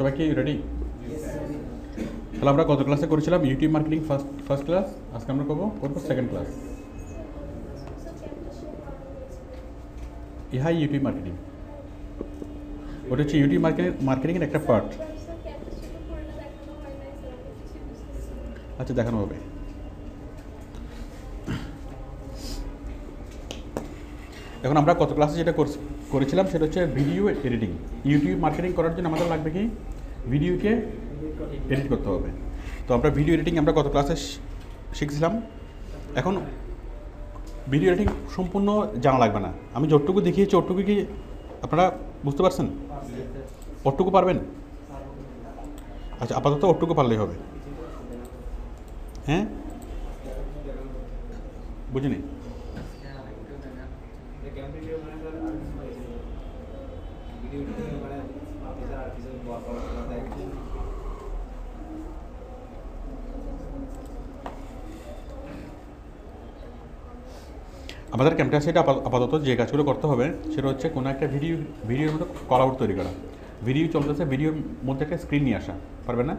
সবাই কি রেডি? তাহলে আমরা গত ক্লাসে করেছিলাম ইউটিউব মার্কেটিং ফার্স্ট ক্লাস, আজকে আমরা করবো সেকেন্ড ক্লাস। ইহাই ইউটিউব মার্কেটিং, ওটা হচ্ছে ইউটিউব মার্কেটিংয়ের একটা পার্ট। আচ্ছা, দেখানো হবে। এখন আমরা গত ক্লাসে যেটা করেছিলাম সেটা হচ্ছে ভিডিও এডিটিং। ইউটিউব মার্কেটিং করার জন্য আমাদের লাগবে কি, ভিডিওকে এডিট করতে হবে। তো আমরা ভিডিও এডিটিং আমরা গত ক্লাসে শিখছিলাম। এখন ভিডিও এডিটিং সম্পূর্ণ জানা লাগবে না, আমি যতটুকু দেখিয়েছি ওটুকু কি আপনারা বুঝতে পারছেন? ওটুকু পারবেন? আচ্ছা, আপাতত ওটুকু পারলেই হবে। হ্যাঁ, বুঝিনি। আমাদের ক্যাম্পাসে আপাতত যে কাজগুলো করতে হবে সেটা হচ্ছে কোনো একটা ভিডিওর মধ্যে কল আউট তৈরি করা। ভিডিও চলতেছে, ভিডিওর মধ্যে একটা স্ক্রিন নিয়ে আসা, পারবেন না?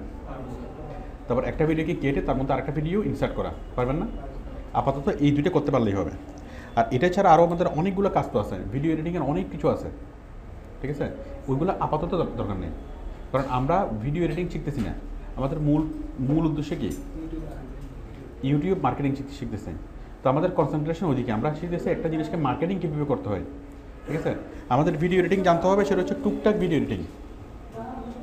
তারপর একটা ভিডিওকে কেটে তার মধ্যে আরেকটা ভিডিও ইনসার্ট করা, পারবেন না? আপাতত এই দুইটা করতে পারলেই হবে। আর এটা ছাড়া আরও আমাদের অনেকগুলো কাজ তো আছে, ভিডিও এডিটিংয়ের অনেক কিছু আছে, ঠিক আছে? ওইগুলো আপাতত দরকার নেই, কারণ আমরা ভিডিও এডিটিং শিখতেছি না। আমাদের মূল উদ্দেশ্য কি? ইউটিউব মার্কেটিং শিখতেছে। তো আমাদের কনসেন্ট্রেশন ওইদিকে, আমরা শিখতেছি একটা জিনিসকে মার্কেটিং কীভাবে করতে হয়, ঠিক আছে? আমাদের ভিডিও এডিটিং জানতে হবে, সেটা হচ্ছে টুকটাক ভিডিও এডিটিং,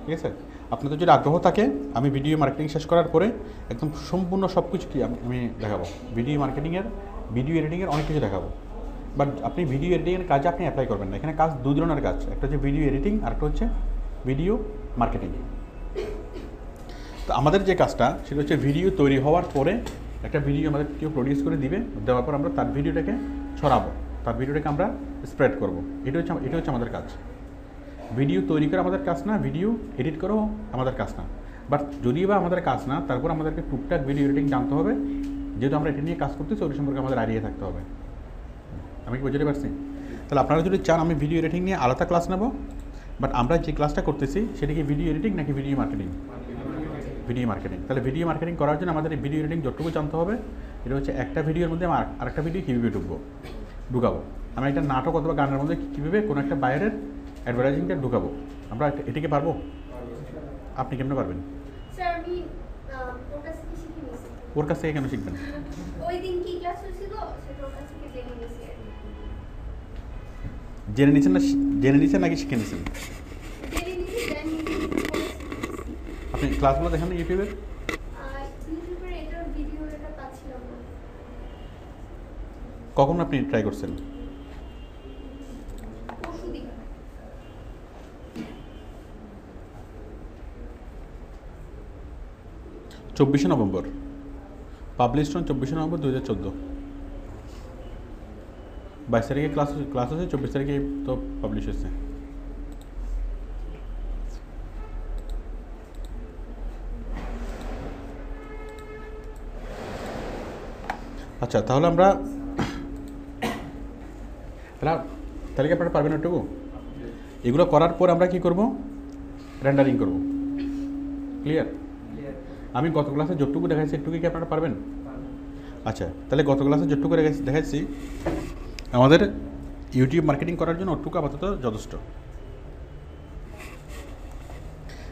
ঠিক আছে? আপনাদের যদি আগ্রহ থাকে, আমি ভিডিও মার্কেটিং শেষ করার পরে একদম সম্পূর্ণ সব কিছু কি আমি দেখাবো। ভিডিও এডিটিংয়ের অনেক কিছু দেখাবো। বাট আপনি ভিডিও এডিটিংয়ের কাজে আপনি অ্যাপ্লাই করবেন না। এখানে কাজ দুই ধরনের কাজ, একটা হচ্ছে ভিডিও এডিটিং আর একটা হচ্ছে ভিডিও মার্কেটিং। তো আমাদের যে কাজটা সেটা হচ্ছে ভিডিও তৈরি হওয়ার পরে একটা ভিডিও আমাদের কেউ প্রডিউস করে দিবে, দেওয়ার পর আমরা তার ভিডিওটাকে ছড়াবো, তার ভিডিওটাকে আমরা স্প্রেড করবো। এটা হচ্ছে আমাদের কাজ। ভিডিও তৈরি করা আমাদের কাজ না, ভিডিও এডিট করাও আমাদের কাজ না। বাট যদিও বা আমাদের কাজ না, তারপর আমাদেরকে টুকটাক ভিডিও এডিটিং জানতে হবে, যেহেতু আমরা এটা নিয়ে কাজ করতেছি ওই সম্পর্কে আমাদের আইডিয়া থাকতে হবে। আমি কি বুঝতে পারছি? তাহলে আপনারা যদি চান আমি ভিডিও এডিটিং নিয়ে আলাদা ক্লাস নেব, বাট আমরা যে ক্লাসটা করতেছি সেটা কি ভিডিও এডিটিং নাকি ভিডিও মার্কেটিং? Video marketing. তাহলে ভিডিও মার্কেটিং করার জন্য আমাদের এই ভিডিও এডিটিং যতটুকু জানতে হবে, এটা হচ্ছে একটা ভিডিওর মধ্যে আমার আরেকটা ভিডিও কীভাবে ঢুকাবো। আমরা একটা নাটক অথবা গানের মধ্যে কীভাবে কোনো একটা বাইরের অ্যাডভার্টাইজিংটা ঢুকাবো, আমরা এটাকে পারবো? আপনি কেমন পারবেন? ওর কাছ থেকে কেন শিখবেন? জেনে নিচ্ছেন নাকি শিখে নিচ্ছেন? আপনি ক্লাসগুলো দেখেন না ইউটিউবের? কখন আপনি ট্রাই করছেন? November published on 24 November 2014। 22 তারিখে ক্লাস হচ্ছে, 24 তারিখে তো পাবলিশ হয়েছে। আচ্ছা, তাহলে আমরা তাহলে আপনারা পারবেন একটু? এগুলো করার পর আমরা কি করব? রেন্ডারিং করব। ক্লিয়ার? আমি গত ক্লাসে যতটুকু দেখাচ্ছি একটুকু কি আপনারা পারবেন? আচ্ছা, তাহলে গত ক্লাসে যতটুকু দেখাচ্ছি আমাদের ইউটিউব মার্কেটিং করার জন্য ওটুকু আপাতত যথেষ্ট।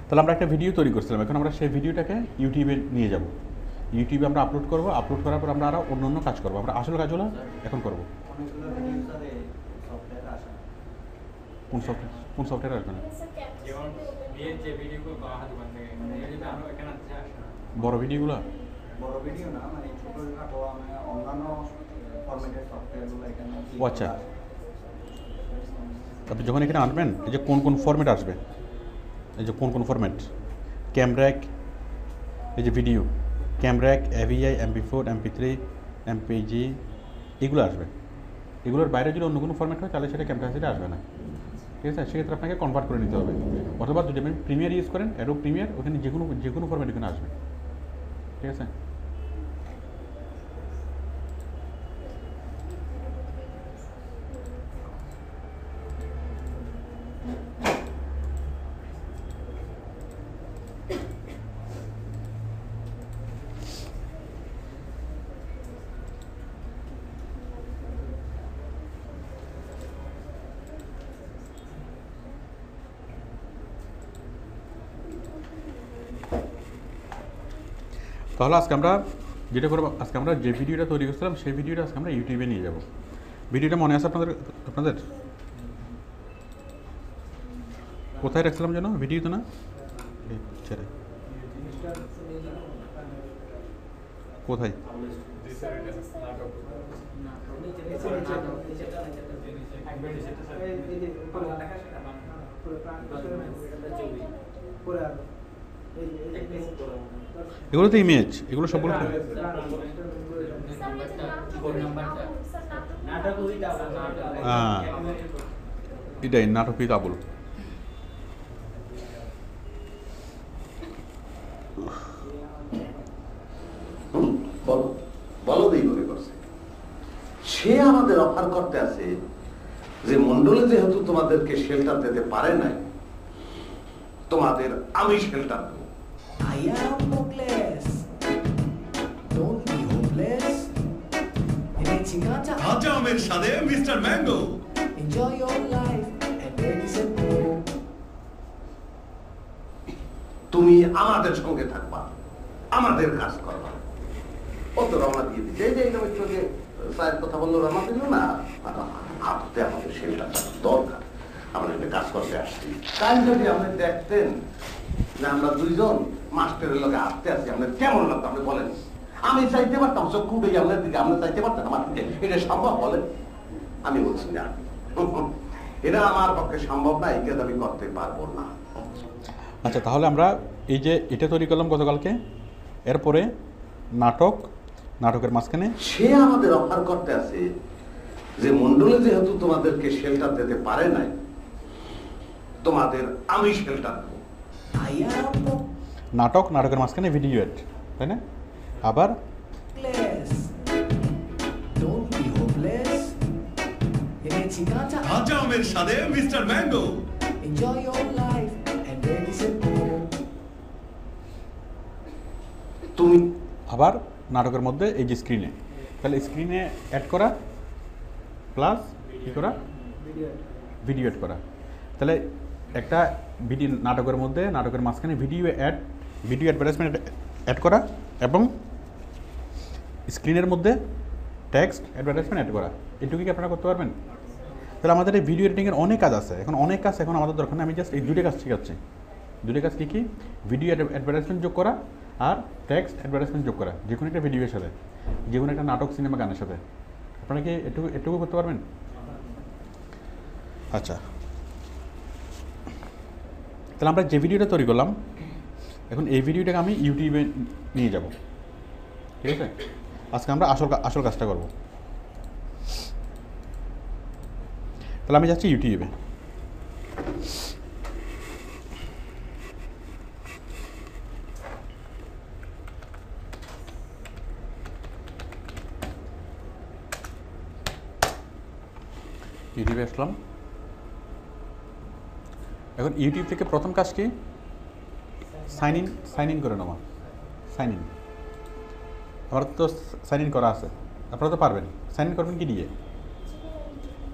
তাহলে আমরা একটা ভিডিও তৈরি করছিলাম, এখন আমরা সেই ভিডিওটাকে ইউটিউবে নিয়ে যাব। ইউটিউবে আমরা আপলোড করব, আপলোড করার পর আমরা আরও অন্য কাজ করবো। আমরা আসল কাজগুলো এখন করব। কোন সফটওয়্যার আসবে না? বড় ভিডিওগুলো? ও আচ্ছা, আপনি যখন এখানে আনবেন এই যে কোন ফরম্যাট আসবে, এই যে কোন ফরম্যাট, ক্যামরাক, এই যে video ক্যামরাক, AVI, MP4, MP3, MPG এগুলো আসবে। এগুলোর বাইরে যদি অন্য কোনো ফরম্যাট হয় তাহলে সেটা ক্যাম্পাসিতে আসবে না, ঠিক আছে? সেক্ষেত্রে আপনাকে কনভার্ট করে নিতে হবে, অথবা যদি আপনি প্রিমিয়ার ইউজ করেন, অ্যাডোব প্রিমিয়ার, ওখানে যে কোনো ফরম্যাট এখানে আসবে, ঠিক আছে? তাহলে আজকে আমরা যেটা করবো, আজকে আমরা যে ভিডিওটা তৈরি করছিলাম সেই ভিডিওটা আজকে আমরা ইউটিউবে নিয়ে যাব। ভিডিওটা মনে আছে আপনাদের কোথায় রাখছিলাম যেন ভিডিও তো না ছেড়ে কোথায়? এগুলো তো ইমেজ, এগুলো সবগুলো এটাই নাটক উইথ আবুল। সে আমাদের অফার করতে আছে যে মন্ডলে যেহেতু তোমাদেরকে শেল্টার দিতে পারে নাই, তোমাদের আমি শেল্টার দেব। I am hopeless. Don't be hopeless. Chingata. আজামের সাথে mister mango. Enjoy your life and where is it go? তুমি আমাদের সঙ্গে থাকবা, আমাদের কাজ করবা। ও তো রওনা দিয়ে দিচ্ছে, এই যে একটু আগে স্যার কথা বললো, রওনা দিল না, হাতে আমাদের শেল্টার দরকার, আমরা একটা কাজ করতে আসছি। কাল যদি আপনি দেখতেন যে আমরা দুইজন মাস্টারের লোকে আসতে আসছি, আপনার কেমন লাগতো আপনি বলেন? আমি চাইতে পারতাম চক্ষু উঠে আপনার দিকে, আমরা চাইতে পারতাম আমার দিকে, এটা সম্ভব বলেন? আমি বলছি না, এটা আমার পক্ষে সম্ভব না, এই কাজ আমি করতে পারবো না। আচ্ছা, তাহলে আমরা এই যে এটা তৈরি করলাম গতকালকে, এরপরে নাটকের মাঝখানে সে আমাদের অফার করতে আছে যে মন্ডলে যেহেতু তোমাদেরকে শেল্টার দিতে পারে নাই, তোমাদের আমি শেল্টার দেব। I am নাটকের মাঝখানে ভিডিও এড, তাই না? আবার hopeless. Don't be hopeless. Chingata. আজামের সাথে mister mango. Enjoy your life and where is it go? তুমি আবার নাটকের মধ্যে এই যে স্ক্রিনে, তাহলে স্ক্রিনে অ্যাড করা প্লাস কী করা, ভিডিও অ্যাড করা। তাহলে একটা ভিডিও নাটকের মধ্যে নাটকের মাঝখানে ভিডিও অ্যাডভার্টাইজমেন্ট অ্যাড করা এবং স্ক্রিনের মধ্যে টেক্সট অ্যাডভার্টাইজমেন্ট অ্যাড করা, এটুকু কি আপনারা করতে পারবেন? তাহলে আমাদের এই ভিডিও এডিটিংয়ের অনেক কাজ আছে, এখন আমাদের দরকার নেই। আমি জাস্ট এই দুটো কাজ শিখাচ্ছি। দুটো কাজ কী ভিডিও অ্যাডভার্টাইজমেন্ট যোগ করা আর টেক্সট অ্যাডভার্টাইজমেন্ট যোগ করা, যে কোনো একটা ভিডিওর সাথে, যে কোনো একটা নাটক, সিনেমা, গানের সাথে। আপনারা কি এটুকু করতে পারবেন? আচ্ছা, তাহলে আমরা যে ভিডিওটা তৈরি করলাম, এখন এই ভিডিওটাকে আমি ইউটিউবে নিয়ে যাব, ঠিক আছে? আজকে আমরা আসল কাজটা করব। তাহলে আমি যাচ্ছি ইউটিউবে। ইউটিউবে আসলাম। এখন ইউটিউব থেকে প্রথম কাজ কি? সাইন ইন করে নেওয়া। সাইন ইন, আমার তো সাইন ইন করা আছে, আপনারা তো পারবেন। সাইন ইন করবেন কি দিয়ে?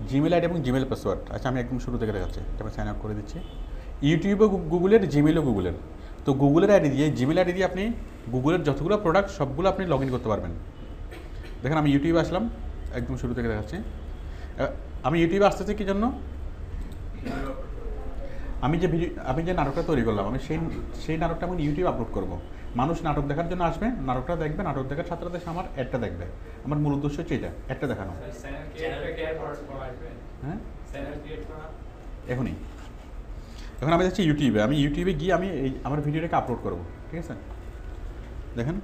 জিমেল আইডি এবং জিমেল পাসওয়ার্ড। আচ্ছা, আমি একদম শুরু থেকে দেখাচ্ছি, এটা আমি সাইন আপ করে দিচ্ছি। ইউটিউবও গুগলের, জিমেলও গুগলের। তো গুগলের আইডি দিয়ে, জিমেল আইডি দিয়ে আপনি গুগলের যতগুলো প্রোডাক্ট সবগুলো আপনি লগ ইন করতে পারবেন। দেখেন, আমি ইউটিউবে আসলাম, একদম শুরু থেকে দেখাচ্ছি। আমি ইউটিউবে আসতেছি কী জন্য? আমি যে নাটকটা তৈরি করলাম, আমি সেই নাটকটা আমি ইউটিউবে আপলোড করব। মানুষ নাটক দেখার জন্য আসবে, নাটকটা দেখবে, নাটক দেখার সাথে সাথে আমার অ্যাডটা দেখবে। আমার মূল উদ্দেশ্য হচ্ছে এটা, অ্যাডটা দেখানো। হ্যাঁ, এখন আমি যাচ্ছি ইউটিউবে। আমি ইউটিউবে গিয়ে আমি আমার ভিডিওটাকে আপলোড করব, ঠিক আছে? দেখেন,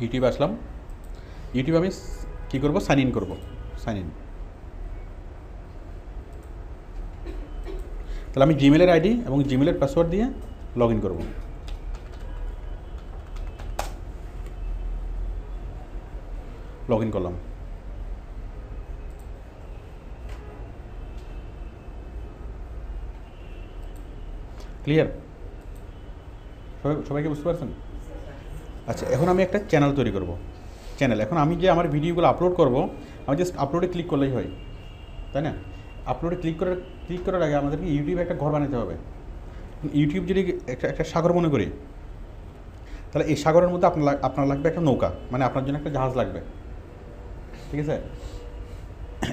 ইউটিউবে আসলাম। ইউটিউবে আমি কী করবো? সাইন ইন করবো। সাইন ইন, তাহলে আমি জিমেলের আইডি এবং জিমেলের পাসওয়ার্ড দিয়ে লগ ইন করবো। লগ ইন করলাম। ক্লিয়ার? সবাইকে বুঝতে পারছেন? আচ্ছা, এখন আমি একটা চ্যানেল তৈরি করব। এখন আমি যে আমার ভিডিওগুলো আপলোড করব, আমি জাস্ট আপলোডে ক্লিক করলেই হয়, তাই না? আপলোডে ক্লিক করার আগে আমাদেরকে ইউটিউবে একটা ঘর বানাতে হবে। ইউটিউব যদি একটা সাগর মনে করি, তাহলে এই সাগরের মধ্যে আপনার লাগবে একটা নৌকা, মানে আপনার জন্য একটা জাহাজ লাগবে, ঠিক আছে?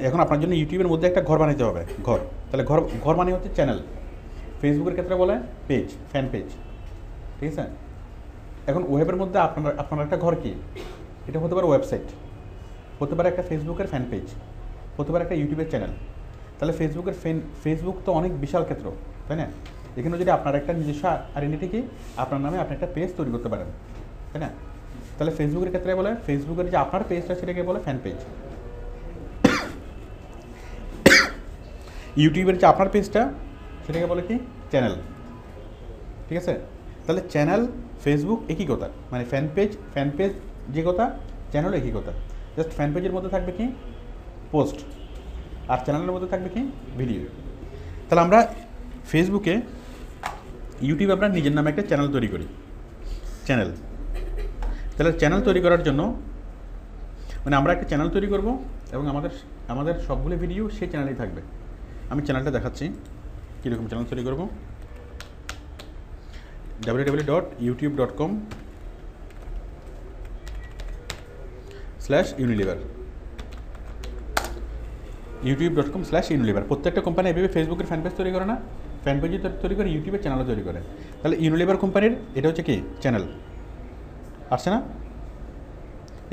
এখন আপনার জন্য ইউটিউবের মধ্যে একটা ঘর বানাতে হবে, ঘর। তাহলে ঘর মানে হচ্ছে চ্যানেল। ফেসবুকের ক্ষেত্রে বলে পেজ, ফ্যান পেজ, ঠিক আছে? এখন ওয়েবের মধ্যে আপনার একটা ঘর কি? এটা হতে পারে ওয়েবসাইট, হতে পারে একটা ফেসবুকের ফ্যান পেজ, হতে পারে একটা ইউটিউবের চ্যানেল। তাহলে ফেসবুক তো অনেক বিশাল ক্ষেত্র, তাই না? এখানে যদি আপনার একটা নিজস্ব আইডেন্টিটি কি, আপনার নামে আপনি একটা পেজ তৈরি করতে পারেন, তাই না? তাহলে ফেসবুকের ক্ষেত্রে বলে ফেসবুকের যে আপনার পেজটা সেটাকে বলে ফ্যান পেজ। ইউটিউবের যে আপনার পেজটা সেটাকে বলে কি? চ্যানেল, ঠিক আছে? তাহলে চ্যানেল ফেসবুক একই কথা, মানে ফ্যান পেজ যে কথা, চ্যানেল একই কথা। জাস্ট ফ্যান পেজের মধ্যে থাকবে কি? পোস্ট, আর চ্যানেলের মধ্যে থাকবে কি? ভিডিও। তাহলে আমরা ফেসবুকে, ইউটিউবে আমরা নিজের নামে একটা চ্যানেল তৈরি করি, চ্যানেল। তাহলে চ্যানেল তৈরি করার জন্য মানে আমরা একটা চ্যানেল তৈরি করব এবং আমাদের সবগুলো ভিডিও সেই চ্যানেলেই থাকবে। আমি চ্যানেলটা দেখাচ্ছি কীরকম চ্যানেল তৈরি করব। www.youtube.com/unilever, youtube.com/unilever। প্রত্যেকটা কোম্পানি এভাবে ফেসবুকের ফ্যান পেজ তৈরি করে না, ফ্যান পেজও তৈরি করে, ইউটিউবের চ্যানেলও তৈরি করে। তাহলে ইউনিলিভার কোম্পানির এটা হচ্ছে কি? চ্যানেল। আসছে না?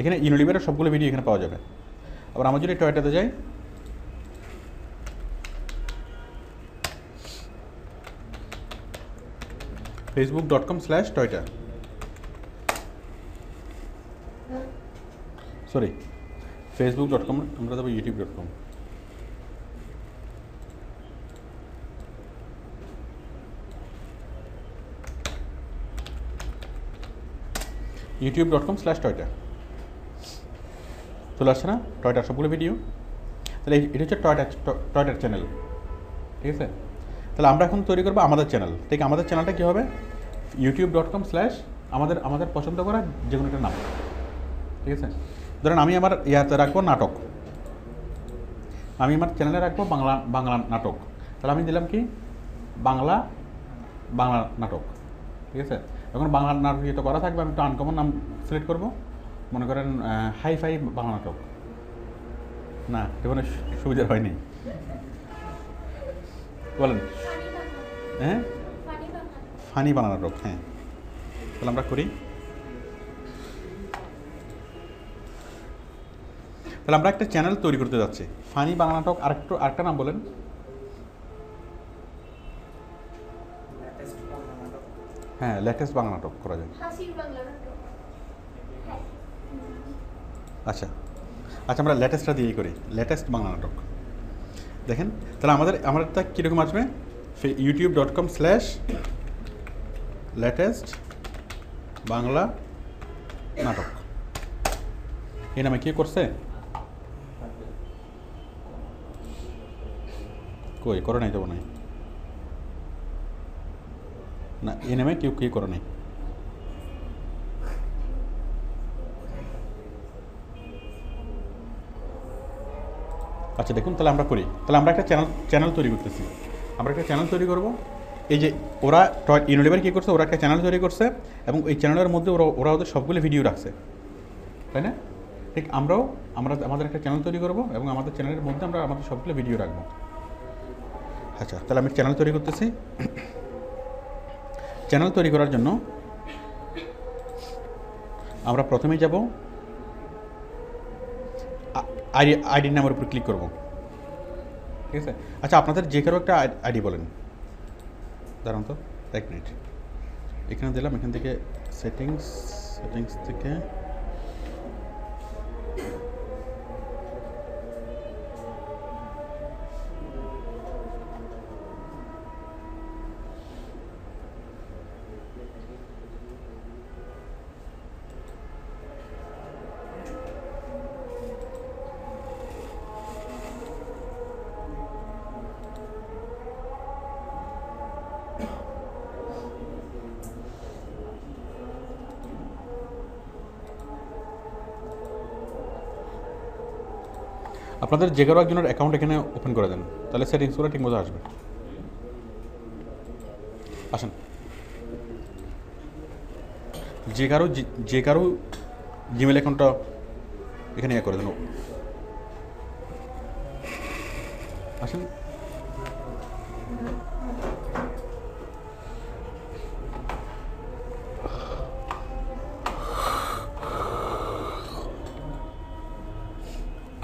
এখানে ইউনিলিভারের সবগুলো ভিডিও এখানে পাওয়া যাবে। আবার আমার যদি টয়টাতে যাই, facebook.com/toyota, সরি facebook.com, আমরা দেবো youtube.com। youtube.com/toyota চলে আসছে না? টয়টার সবগুলো ভিডিও। তাহলে এটা হচ্ছে টয়টার চ্যানেল, ঠিক আছে? তাহলে আমরা এখন তৈরি করবো আমাদের চ্যানেল। ঠিক আমাদের চ্যানেলটা কী হবে? youtube.com/ আমাদের পছন্দ করা যে কোনো একটা নাম, ঠিক আছে? ধরেন আমি আমার ইয়াতে রাখবো নাটক, আমি আমার চ্যানেলে রাখবো বাংলা নাটক। তাহলে আমি দিলাম কি? বাংলা নাটক, ঠিক আছে? এখন বাংলা নাটক যেটা করা থাকবে, আমি একটু আনকমন নাম সিলেক্ট করবো। মনে করেন হাই-ফাই বাংলা নাটক। না, এখানে সুবিধার হয়নি, বলেন। হ্যাঁ, ফানি বাংলা নাটক, হ্যাঁ। তাহলে আমরা করি। তাহলে আমরা একটা চ্যানেল তৈরি করতে যাচ্ছি, ফানি বাংলা নাটক। আরেকটা নাম বলেন। হ্যাঁ, লেটেস্ট বাংলা নাটক করা যায়। আচ্ছা, আমরা লেটেস্টটা দিয়েই করি, লেটেস্ট বাংলা নাটক। দেখেন, তাহলে আমাদেরটা কীরকম আসবে? youtube.com/latest বাংলা নাটক, এই নামে কী করছে? কই করে নাই, দেবো নাই না, এই নামে কেউ করে নাই। আচ্ছা দেখুন, তাহলে আমরা করি। তাহলে আমরা একটা চ্যানেল তৈরি করতেছি। আমরা একটা চ্যানেল তৈরি করব। এই যে ওরা ইউনিলিভার কী করছে? ওরা একটা চ্যানেল তৈরি করছে এবং এই চ্যানেলের মধ্যে ওরা ওদের সবগুলো ভিডিও রাখছে, তাই না? ঠিক আমরা আমাদের একটা চ্যানেল তৈরি করব এবং আমাদের চ্যানেলের মধ্যে আমরা আমাদের সবগুলো ভিডিও রাখবো। আচ্ছা, তাহলে আমি চ্যানেল তৈরি করতেছি। চ্যানেল তৈরি করার জন্য আমরা প্রথমেই যাব আইডির নামের উপর ক্লিক করব, ঠিক আছে? আচ্ছা, আপনাদের যে কারো একটা আইডি বলেন। দাঁড়ান তো 1 মিনিট, এখানে দিলাম, এখান থেকে সেটিংস থেকে আপনাদের যে কারো একজনের অ্যাকাউন্ট এখানে ওপেন করে দেন, তাহলে সেটিংসগুলো ঠিকমতো আসবে। আসেন, যে কারো জিমেল অ্যাকাউন্টটা এখানে করে দেন। আসেন,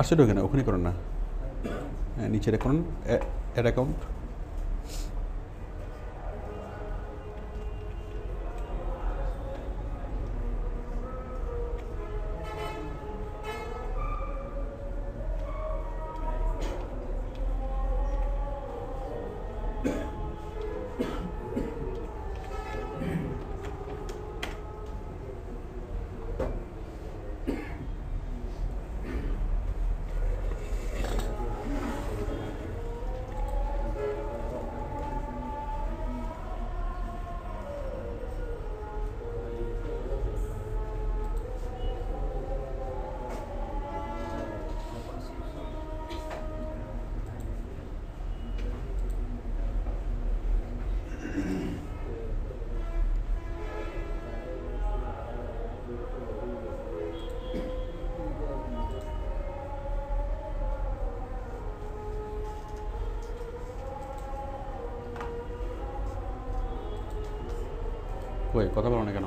আসলে ওখানে ওখানে করুন না, হ্যাঁ নিচে করুন অ্যাড অ্যাকাউন্ট। ওই কথা বলো না কেন?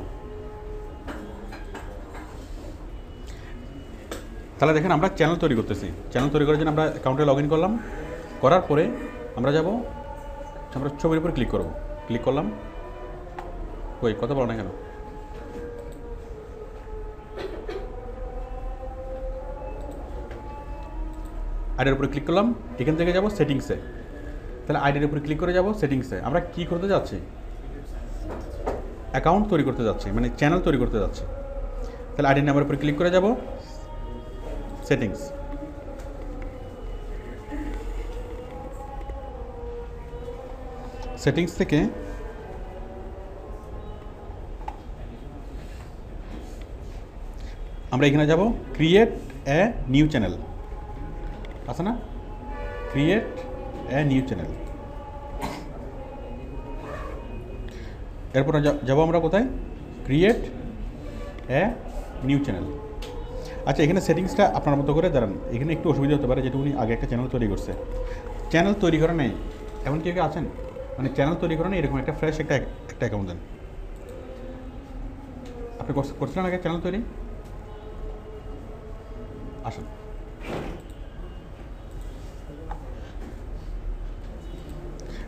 তাহলে দেখেন আমরা চ্যানেল তৈরি করতেছি। চ্যানেল তৈরি করার জন্য আমরা অ্যাকাউন্টে লগ ইন করলাম, করার পরে আমরা যাব, আমরা ছবির উপর ক্লিক করব, ক্লিক করলাম। ওই কথা বলো না কেন? আইডির উপরে ক্লিক করলাম, এখান থেকে যাব সেটিংসে। তাহলে আইডির উপরে ক্লিক করে যাব সেটিংসে। আমরা কি করতে যাচ্ছি? অ্যাকাউন্ট তৈরি করতে যাচ্ছি, মানে চ্যানেল তৈরি করতে যাচ্ছি। তাহলে আইডি নাম্বার উপরে ক্লিক করে যাব সেটিংস। সেটিংস থেকে আমরা এখানে যাব ক্রিয়েট এ নিউ চ্যানেল, আছে না? Create a new channel. এরপর যাবো আমরা কোথায়? Create a new channel. আচ্ছা, এখানে সেটিংসটা আপনার মতো করে দাঁড়ান। এখানে একটু অসুবিধা হতে পারে, যেহেতু উনি আগে একটা চ্যানেল তৈরি করছে। চ্যানেল তৈরি করা নেই এমন কেউ আছেন? মানে চ্যানেল তৈরি করা নেই এরকম একটা ফ্রেশ একটা অ্যাকাউন্ট দেন। আপনি করছিলেন আগে চ্যানেল তৈরি? আসেন,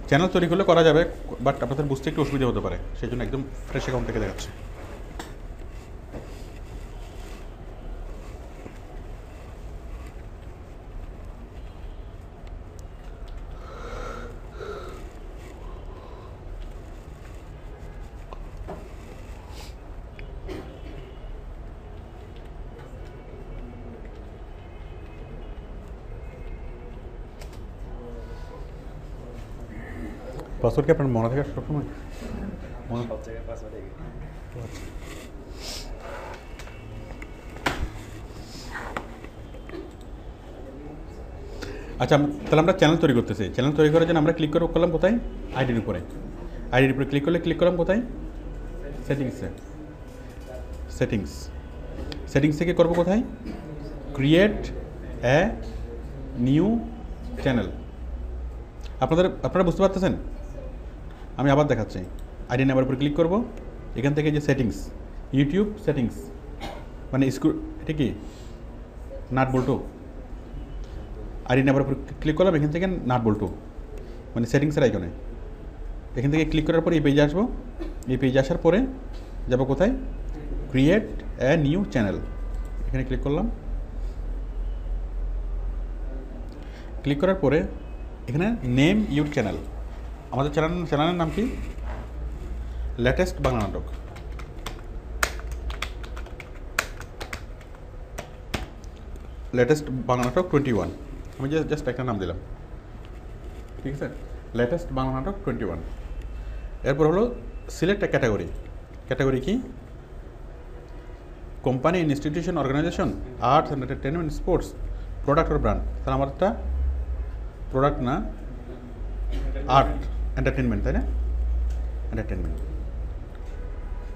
চ্যানেল তৈরি করলে করা যাবে, বাট আপনাদের বুঝতে একটু অসুবিধা হতে পারে, সেই জন্য একদম ফ্রেশ অ্যাকাউন্ট থেকে দেখাচ্ছে। পাসওয়ার্ড কি আপনার মনে থাকে সবসময়? আচ্ছা, তাহলে আমরা চ্যানেল তৈরি করতেছি। চ্যানেল তৈরি করার জন্য আমরা ক্লিক করলাম কোথায়? আইডির উপরে। আইডির উপরে ক্লিক করলাম কোথায়? সেটিংসে। সেটিংস থেকে করবো কোথায়? Create a new channel. আপনারা বুঝতে পারতেছেন? আমি আবার দেখাচ্ছি। আইডি নাম্বার উপর ক্লিক করব, এখান থেকে যে সেটিংস, ইউটিউব সেটিংস, মানে এটা কি নাট বল্টু। আইডি নাম্বার উপর ক্লিক করলাম, এখান থেকে নাট বল্টু মানে সেটিংসের আইকনে। এখান থেকে ক্লিক করার পরে এই পেজে আসবো। এই পেজে আসার পরে যাব কোথায়? Create a new channel. এখানে ক্লিক করলাম। ক্লিক করার পরে এখানে নেম ইউর চ্যানেল। আমাদের চ্যানেলের নাম কি? লেটেস্ট বাংলা নাটক। লেটেস্ট বাংলা নাটক 21। আমি জাস্ট একটা নাম দিলাম, ঠিক আছে? লেটেস্ট বাংলা নাটক 21। এরপর হলো সিলেক্ট এ ক্যাটাগরি। ক্যাটাগরি কি? Company, institution, organisation, arts and entertainment, sports, product আর ব্র্যান্ড, তাহলে আমারটা প্রোডাক্ট না আর্ট এন্টারটেনমেন্ট, তাই না? এন্টারটেনমেন্ট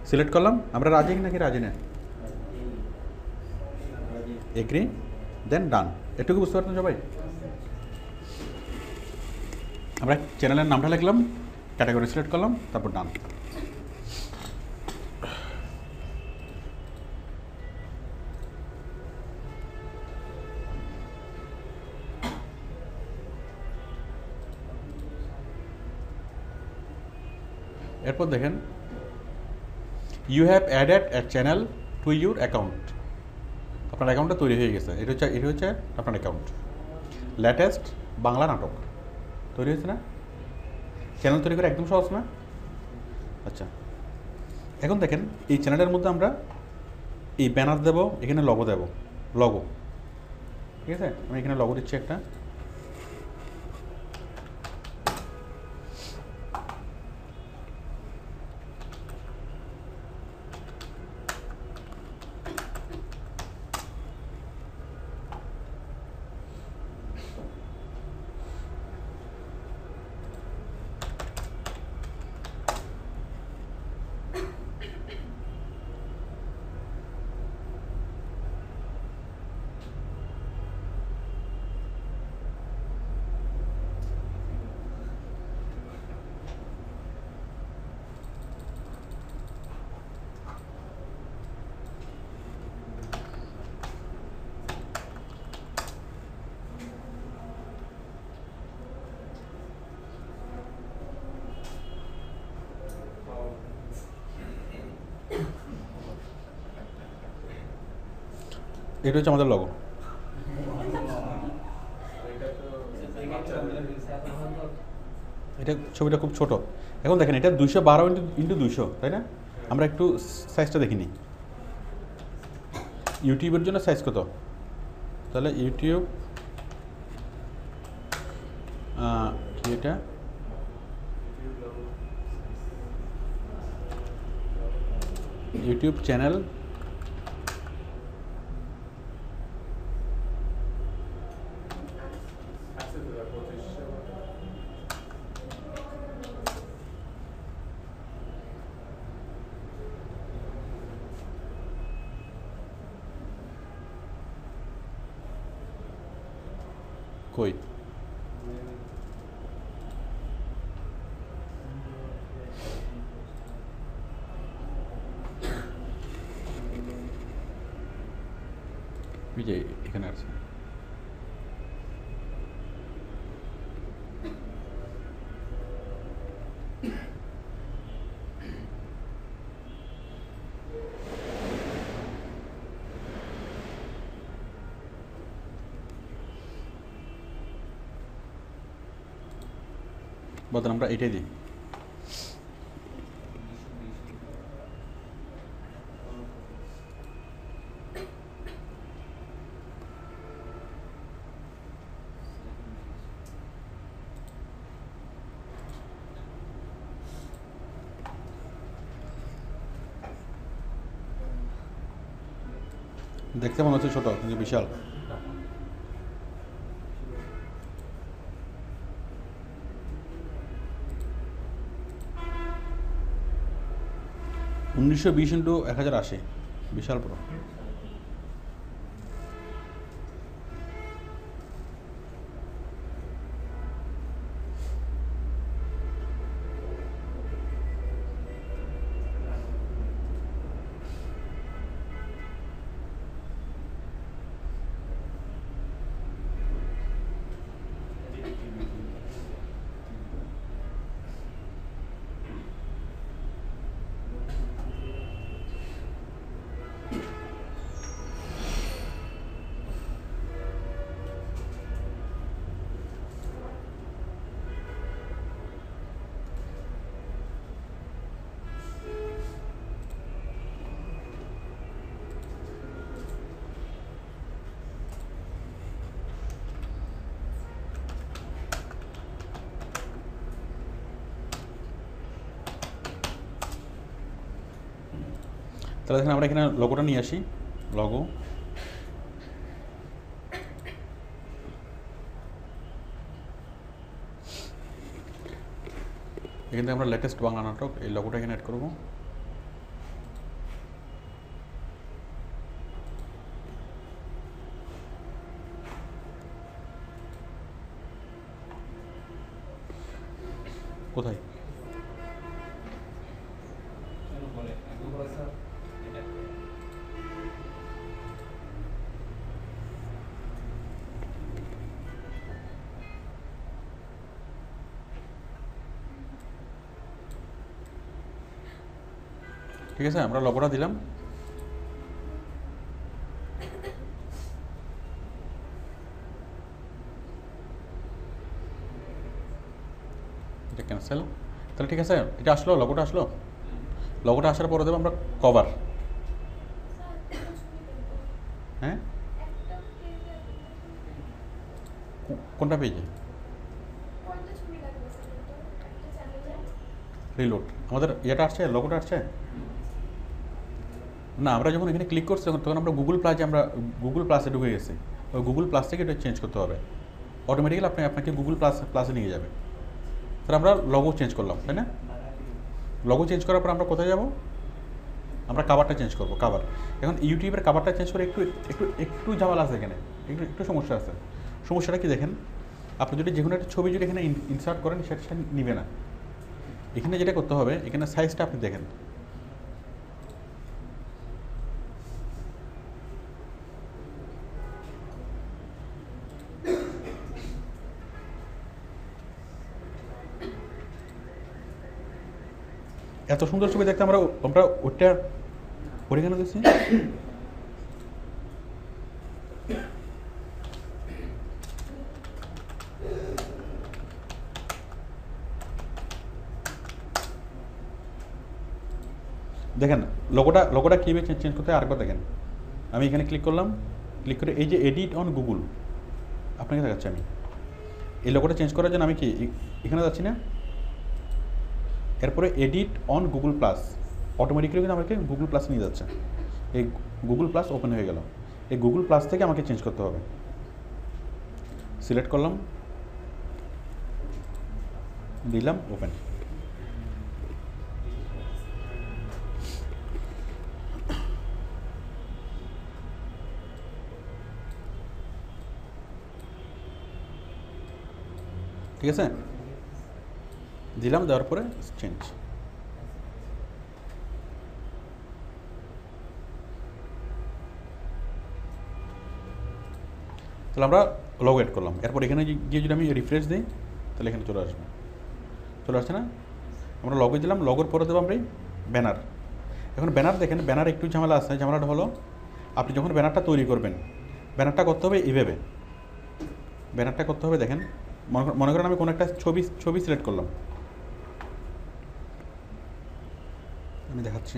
সিলেক্ট করলাম। আমরা রাজি নাকি রাজি না? এগ্রি, দেন ডান। এটুকু বুঝতে পারতেন সবাই? আমরা চ্যানেলের নামটা লিখলাম, ক্যাটাগরি সিলেক্ট করলাম, তারপর ডান। এরপর দেখেন you have added a channel to your account. আপনার অ্যাকাউন্টটা তৈরি হয়ে গেছে। এটা হচ্ছে আপনার অ্যাকাউন্ট। লেটেস্ট বাংলা নাটক তৈরি হয়েছে না? চ্যানেল তৈরি করে একদম সহজ না? আচ্ছা, এখন দেখেন এই চ্যানেলের মধ্যে আমরা এই ব্যানার দেবো, এখানে লগো দেব, লগো, ঠিক আছে? আমি এখানে লগো দিচ্ছি একটা। এটা হচ্ছে আমাদের লগো। এটা ছবিটা খুব ছোট। এখন দেখেন এটা 212 ইন্টু 200, তাই না? আমরা একটু সাইজটা দেখিনি। ইউটিউবের জন্য সাইজ কত? তাহলে ইউটিউব কি এটা? ইউটিউব চ্যানেল কই? বিজয় এখানে আছে। বলতেন আমরা এটাই দিই। দেখতে মনে হচ্ছে ছোট, কিন্তু বিশাল। উনিশশো 20 ইন্টু 1080, বিশাল বড়। তাহলে দেখেন আমরা এখানে লোগোটা নিয়ে আসি। লগো এখান থেকে আমরা লেটেস্ট বাংলা নাটক এই লোগোটা এখানে অ্যাড করবো। কোথায়? ঠিক আছে, আমরা লোগোটা দিলাম। এটা ক্যান্সেল। তাহলে ঠিক আছে, এটা আসলো, লোগোটা আসলো। লোগোটা আসার পরে দেবো আমরা কভার। হ্যাঁ, কোনটা পেজে? রিলোড। আমাদের এটা আসছে, লোগোটা আসছে না। আমরা যখন এখানে ক্লিক করছি তখন আমরা গুগল প্লাসে ঢুকে গেছি। ওই গুগল প্লাস থেকে এটা চেঞ্জ করতে হবে। অটোমেটিক্যালি আপনাকে গুগল প্লাসে নিয়ে যাবে। তাহলে আমরা লগো চেঞ্জ করলাম, তাই না? লগো চেঞ্জ করার পর আমরা কোথায় যাব? আমরা কাভারটা চেঞ্জ করব। কাভার, এখন ইউটিউবের কাভারটা চেঞ্জ করে একটু ঝামেলা আছে এখানে, একটু সমস্যা আছে। সমস্যাটা কি দেখেন, আপনি যদি যে কোনো একটা ছবি যদি এখানে ইনসার্ট করেন সেটা নিবে না। এখানে যেটা করতে হবে, এখানে সাইজটা আপনি দেখেন। এত সুন্দর ছবি দেখতে আমরা ওটা কেন দিচ্ছি? দেখেন লোগোটা কীভাবে চেঞ্জ করতে হয় আরেকবার দেখেন। আমি এখানে ক্লিক করলাম, ক্লিক করে এই যে এডিট অন গুগল আপনাকে দেখাচ্ছি। আমি এই লোগোটা চেঞ্জ করার জন্য আমি কি এখানে যাচ্ছি না, এরপরে edit on Google plus, automatically কিন্তু আমাকে গুগল প্লাস নিয়ে যাচ্ছে। এই গুগল প্লাস ওপেন হয়ে গেল। এই গুগল প্লাস থেকে আমাকে চেঞ্জ করতে হবে। সিলেক্ট করলাম, দিলাম ওপেন। ঠিক আছে, দিলাম, দেওয়ার পরে চেঞ্জ। তাহলে আমরা লগ এড করলাম। এরপর এখানে গিয়ে যদি আমি রিফ্রেশ দিই তাহলে এখানে চলে আসছে না? আমরা লগে দিলাম, লগের পরে দেবো আমরা ব্যানার। এখন ব্যানার দেখেন, ব্যানার একটু ঝামেলা আছে। ঝামেলাটা হলো, আপনি যখন ব্যানারটা তৈরি করবেন, ব্যানারটা করতে হবে এইভাবে। ব্যানারটা করতে হবে দেখেন, মনে করেন আমি কোনো একটা ছবি সিলেক্ট করলাম। আমি দেখাচ্ছি।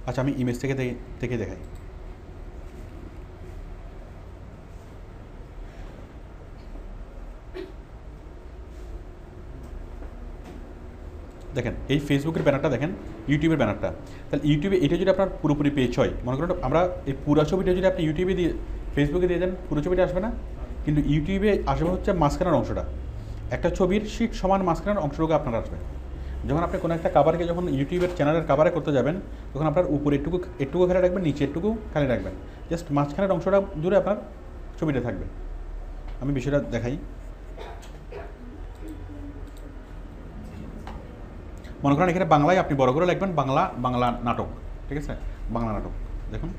আচ্ছা, আমি ইমেজ থেকে দেখাই। দেখেন এই ফেসবুকের ব্যানারটা দেখেন, ইউটিউবের ব্যানারটা। তাহলে ইউটিউবে এটা যদি আপনার পুরোপুরি পেজ হয়, মনে করেন আমরা এই পুরো ছবিটা যদি আপনি ইউটিউবে দিয়ে ফেসবুকে দিয়ে দেন, পুরো ছবিটা আসবে না। কিন্তু ইউটিউবে আসবে হচ্ছে মাঝখানের অংশটা। একটা ছবির ঠিক সমান মাঝখানের অংশটুকু আপনার আসবে। যখন আপনি কোনো একটা কাভারকে যখন ইউটিউবের চ্যানেলের কাভারে করতে যাবেন, তখন আপনার উপরে একটুকু খালি রাখবেন, নিচে একটুকু খালি রাখবেন। জাস্ট মাঝখানের অংশটা জুড়ে আপনার ছবিটা থাকবে। আমি বিষয়টা দেখাই। মনে করেন এখানে বাংলায় আপনি বড় করে লিখবেন বাংলা নাটক। ঠিক আছে, বাংলা নাটক দেখুন।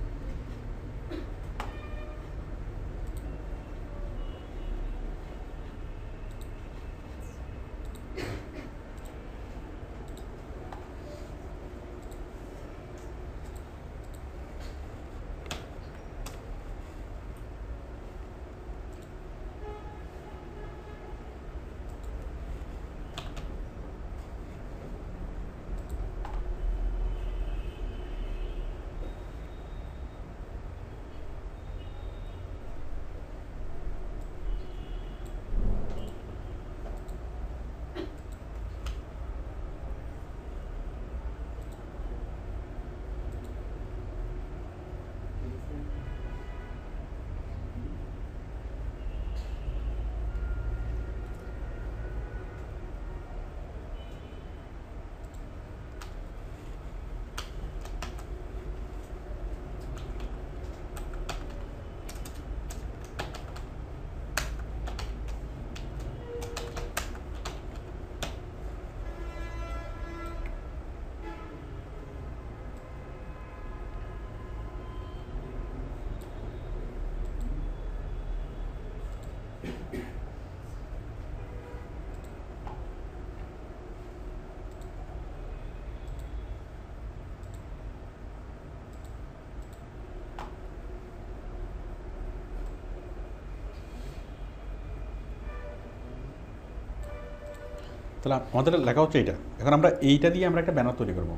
তাহলে আমাদের লেখা হচ্ছে এইটা। এখন আমরা এইটা দিয়ে আমরা একটা ব্যানার তৈরি করব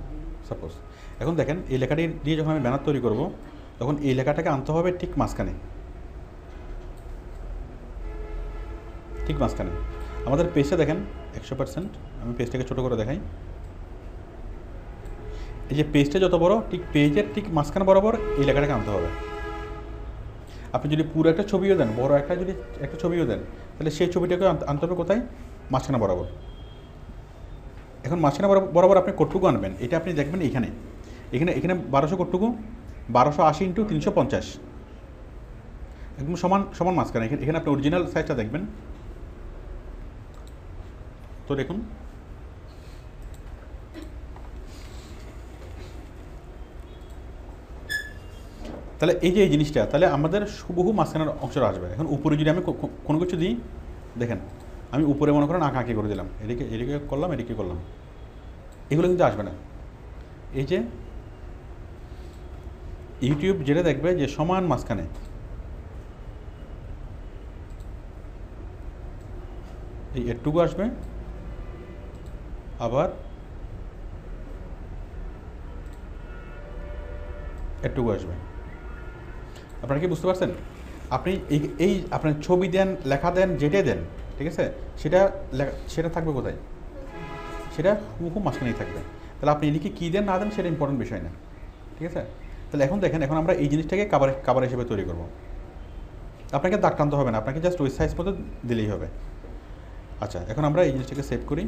সাপোজ। এখন দেখেন এই লেখাটি দিয়ে যখন আমি ব্যানার তৈরি করব তখন এই লেখাটাকে আনতে হবে ঠিক মাঝখানে, ঠিক মাঝখানে। আমাদের পেজটা দেখেন 100%, আমি পেজটাকে ছোটো করে দেখাই। এই যে পেজটা যত বড়, ঠিক পেজের ঠিক মাঝখানে বরাবর এই লেখাটাকে আনতে হবে। আপনি যদি পুরো একটা ছবিও দেন, বড় একটা যদি একটা ছবিও দেন, তাহলে সেই ছবিটাকে আনতে হবে কোথায়? মাঝখানে বরাবর। এখন মাঝখানে বরাবর আপনি কতটুকু আনবেন এটা আপনি দেখবেন এইখানে, এখানে এখানে 1200 কতটুকু? 1280 × 350, একদম সমান সমান মাঝখানে। এখানে আপনি অরিজিনাল সাইজটা দেখবেন। তো দেখুন, তাহলে এই যে এই জিনিসটা, তাহলে আমাদের হুবহু মাঝখানের অংশটা আসবে। এখন উপরে যদি আমি কোনো কিছু দিই, দেখেন আমি উপরে মনে করেন আঁকাআঁকি করে দিলাম, এদিকে এদিকে করলাম, এদিকে করলাম, এগুলো কিন্তু আসবে না। এই যে ইউটিউব যেটা দেখবে যে সমান মাঝখানে, এই এটুকু আসবে, আবার এটুকু আসবে। আপনারা কি বুঝতে পারছেন? আপনি এই আপনার ছবি দেন, লেখা দেন, যেটাই দেন, ঠিক আছে, সেটা থাকবে কোথায়? সেটা হুবহু মাঝখানেই থাকবে। তাহলে আপনি এদিকে কী দেন না দেন সেটা ইম্পর্টেন্ট বিষয় না, ঠিক আছে। তাহলে এখন দেখেন, এখন আমরা এই জিনিসটাকে কাভার হিসেবে তৈরি করব। আপনাকে দাগ টানতে হবে না, আপনাকে জাস্ট ওই সাইজ মতো দিলেই হবে। আচ্ছা, এখন আমরা এই জিনিসটাকে সেভ করি।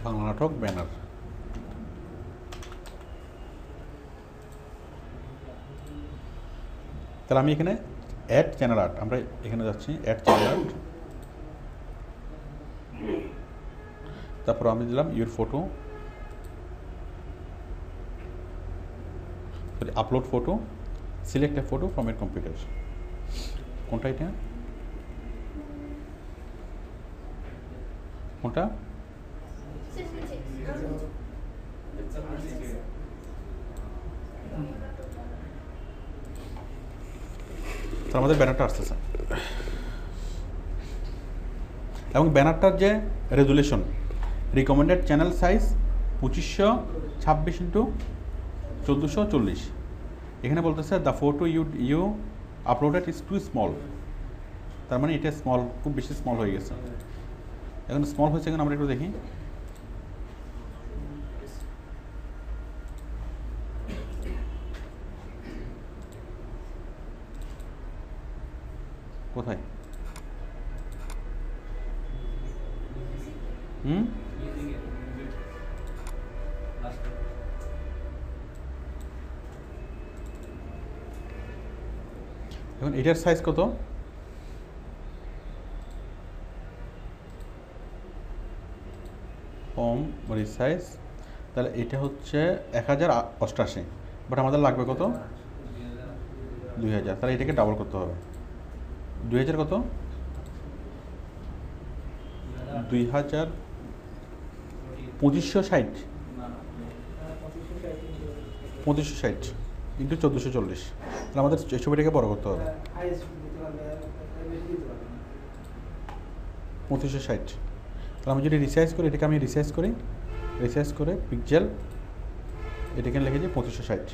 বাংলা নাটক ব্যানার। তাহলে আমি এখানে অ্যাড চ্যানেল আর্ট, আমরা এখানে যাচ্ছি অ্যাড চ্যানেল আর্ট, তারপর আমি দিলাম your photo, sorry upload photo, select A photo from এর কম্পিউটার। কোনটা এটা? কোনটা? তো আমাদের ব্যানারটা আসতেছে, এবং ব্যানারটার যে রেজুলেশন, রিকমেন্ডেড চ্যানেল সাইজ 2526 × 1440। এখানে বলতেছে the photo you uploaded is too small, তার মানে এটা স্মল, খুব বেশি স্মল হয়ে গেছে। এখন স্মল হয়েছে, এখন আমরা একটু দেখি। কোথায়? এখন এটার সাইজ কত? ফর্ম সাইজ, তাহলে এটা হচ্ছে 1088, বাট আমাদের লাগবে কত? 2000। তাহলে এটাকে ডাবল করতে হবে। 2000 কত? 2000 2560 2560 × 1440। তাহলে আমাদের ছবিটাকে বড় করতে হবে। 2560। তাহলে আমি যদি রিসাইজ করি, এটাকে আমি রিসাইজ করে পিক্সেল, এটাকে লিখেছি 2560,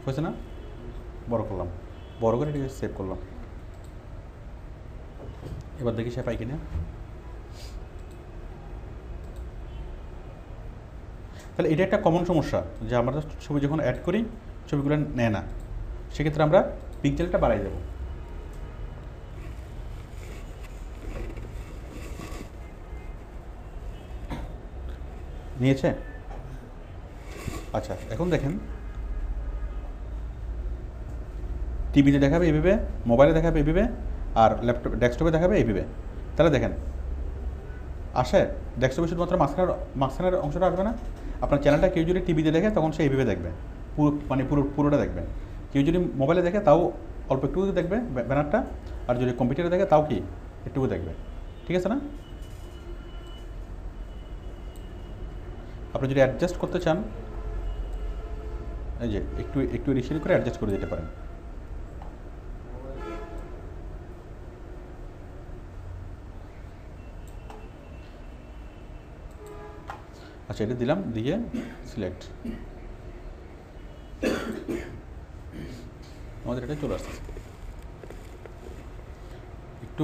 হয়েছে না? বড় করলাম, বড় করে এটাকে সেভ করলাম। এবার দেখি সে পাই কিনা। তাহলে এটা একটা কমন সমস্যা যে আমরা ছবি যখন অ্যাড করি, ছবিগুলো নেয় না, সেক্ষেত্রে আমরা পিক্সেলটা বাড়াই দেব। নিয়েছে? আচ্ছা, এখন দেখেন টিভিতে দেখাবে এইভাবে, মোবাইলে দেখাবে এইভাবে, আর ল্যাপটপ ডেস্কটপে দেখাবে এইভাবে। তাহলে দেখেন আসে, ডেস্কটপে শুধুমাত্র মাঝখানের অংশটা আসবে না। আপনার চ্যানেলটা কেউ যদি টিভিতে দেখে তখন সে এইভাবে দেখবে, পুরোটা দেখবে। কেউ যদি মোবাইলে দেখে তাও অল্প একটু দেখবে ব্যানারটা, আর যদি কম্পিউটারে দেখে তাও কি একটু দেখবে, ঠিক আছে না? আপনি যদি অ্যাডজাস্ট করতে চান, এই যে একটু একটু রিসিভ করে অ্যাডজাস্ট করে দিতে পারেন। আচ্ছা, এটা দিলাম, দিয়ে সিলেক্ট, আমাদের এটা চলে আসতেছে। একটু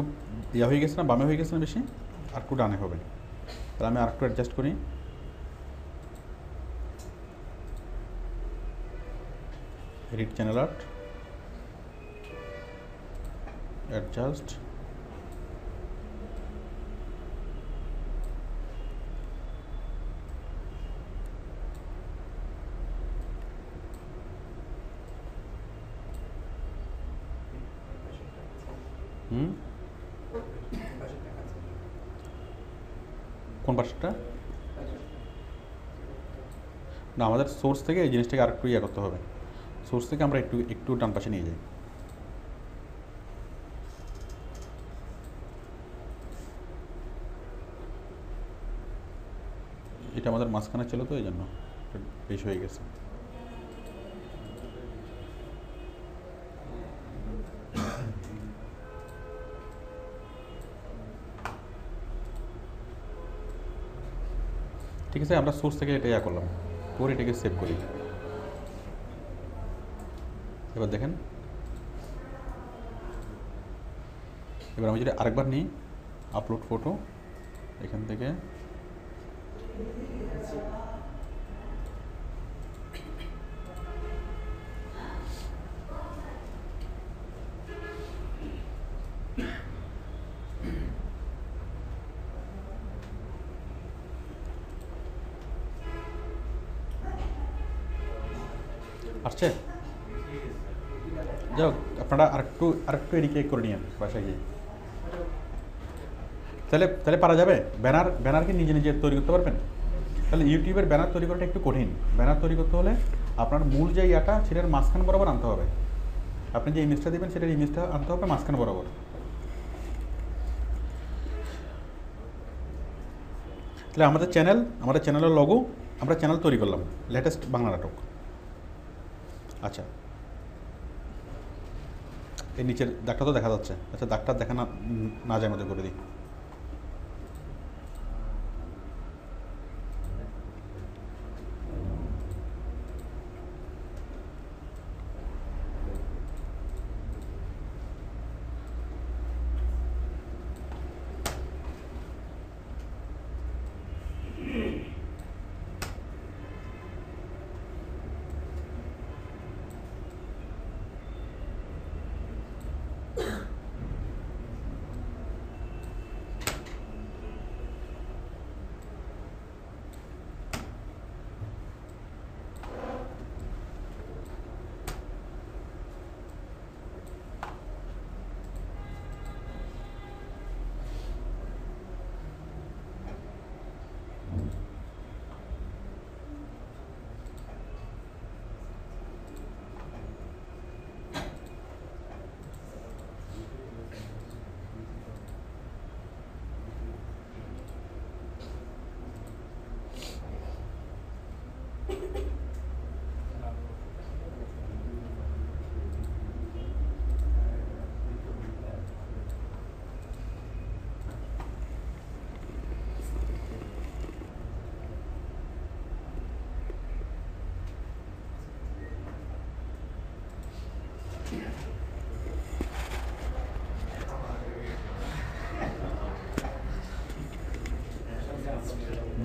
ইয়া হয়ে গেছে না, বামে হয়ে গেছে না বেশি, আর একটু ডানে হবে। তাহলে আমি আর একটু অ্যাডজাস্ট করি। এডিট চ্যানেল আর্ট, অ্যাডজাস্ট, কোন পাশটা না, আমাদের সোর্স থেকে এই জিনিসটাকে আর একটু ইয়ে করতে হবে। সোর্স থেকে আমরা একটু একটু ডান পাশে নিয়ে যাই। এটা আমাদের মাঝখানে ছিল তো এই জন্য বেশি হয়ে গেছে। ঠিক আছে, আমরা সোর্স থেকে এটা ইয়া করলাম, পরে এটাকে সেভ করি। এবার দেখেন, এবার আমি যদি আরেকবার নিই আপলোড ফটো, এখান থেকে আসছে। যাই হোক, আপনারা আরেকটু এদিকে করে নিন বাসায় গিয়ে, তাহলে পারা যাবে। ব্যানার কি নিজে নিজে তৈরি করতে পারবেন? তাহলে ইউটিউবের ব্যানার তৈরি করাটা একটু কঠিন। ব্যানার তৈরি করতে হলে আপনার মূল যে ইয়াটা সেটার মাঝখান বরাবর আনতে হবে। আপনি যে ইমেজটা দেবেন সেটার ইমেজটা আনতে হবে মাঝখান বরাবর। তাহলে আমাদের চ্যানেলের লগো, আমরা চ্যানেল তৈরি করলাম লেটেস্ট বাংলা নাটক। আচ্ছা, এই নিচের দাগটা তো দেখা যাচ্ছে। আচ্ছা, দাগটা দেখা না যায় মধ্যে করে দিই।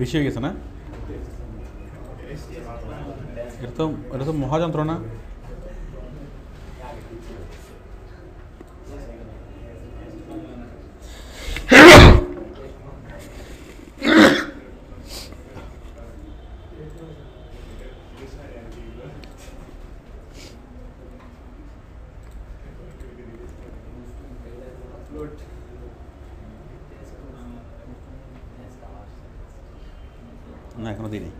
বেশি হয়ে গেছে না? এটা তো মহা যন্ত্রণা। না, এখনো দিইনি।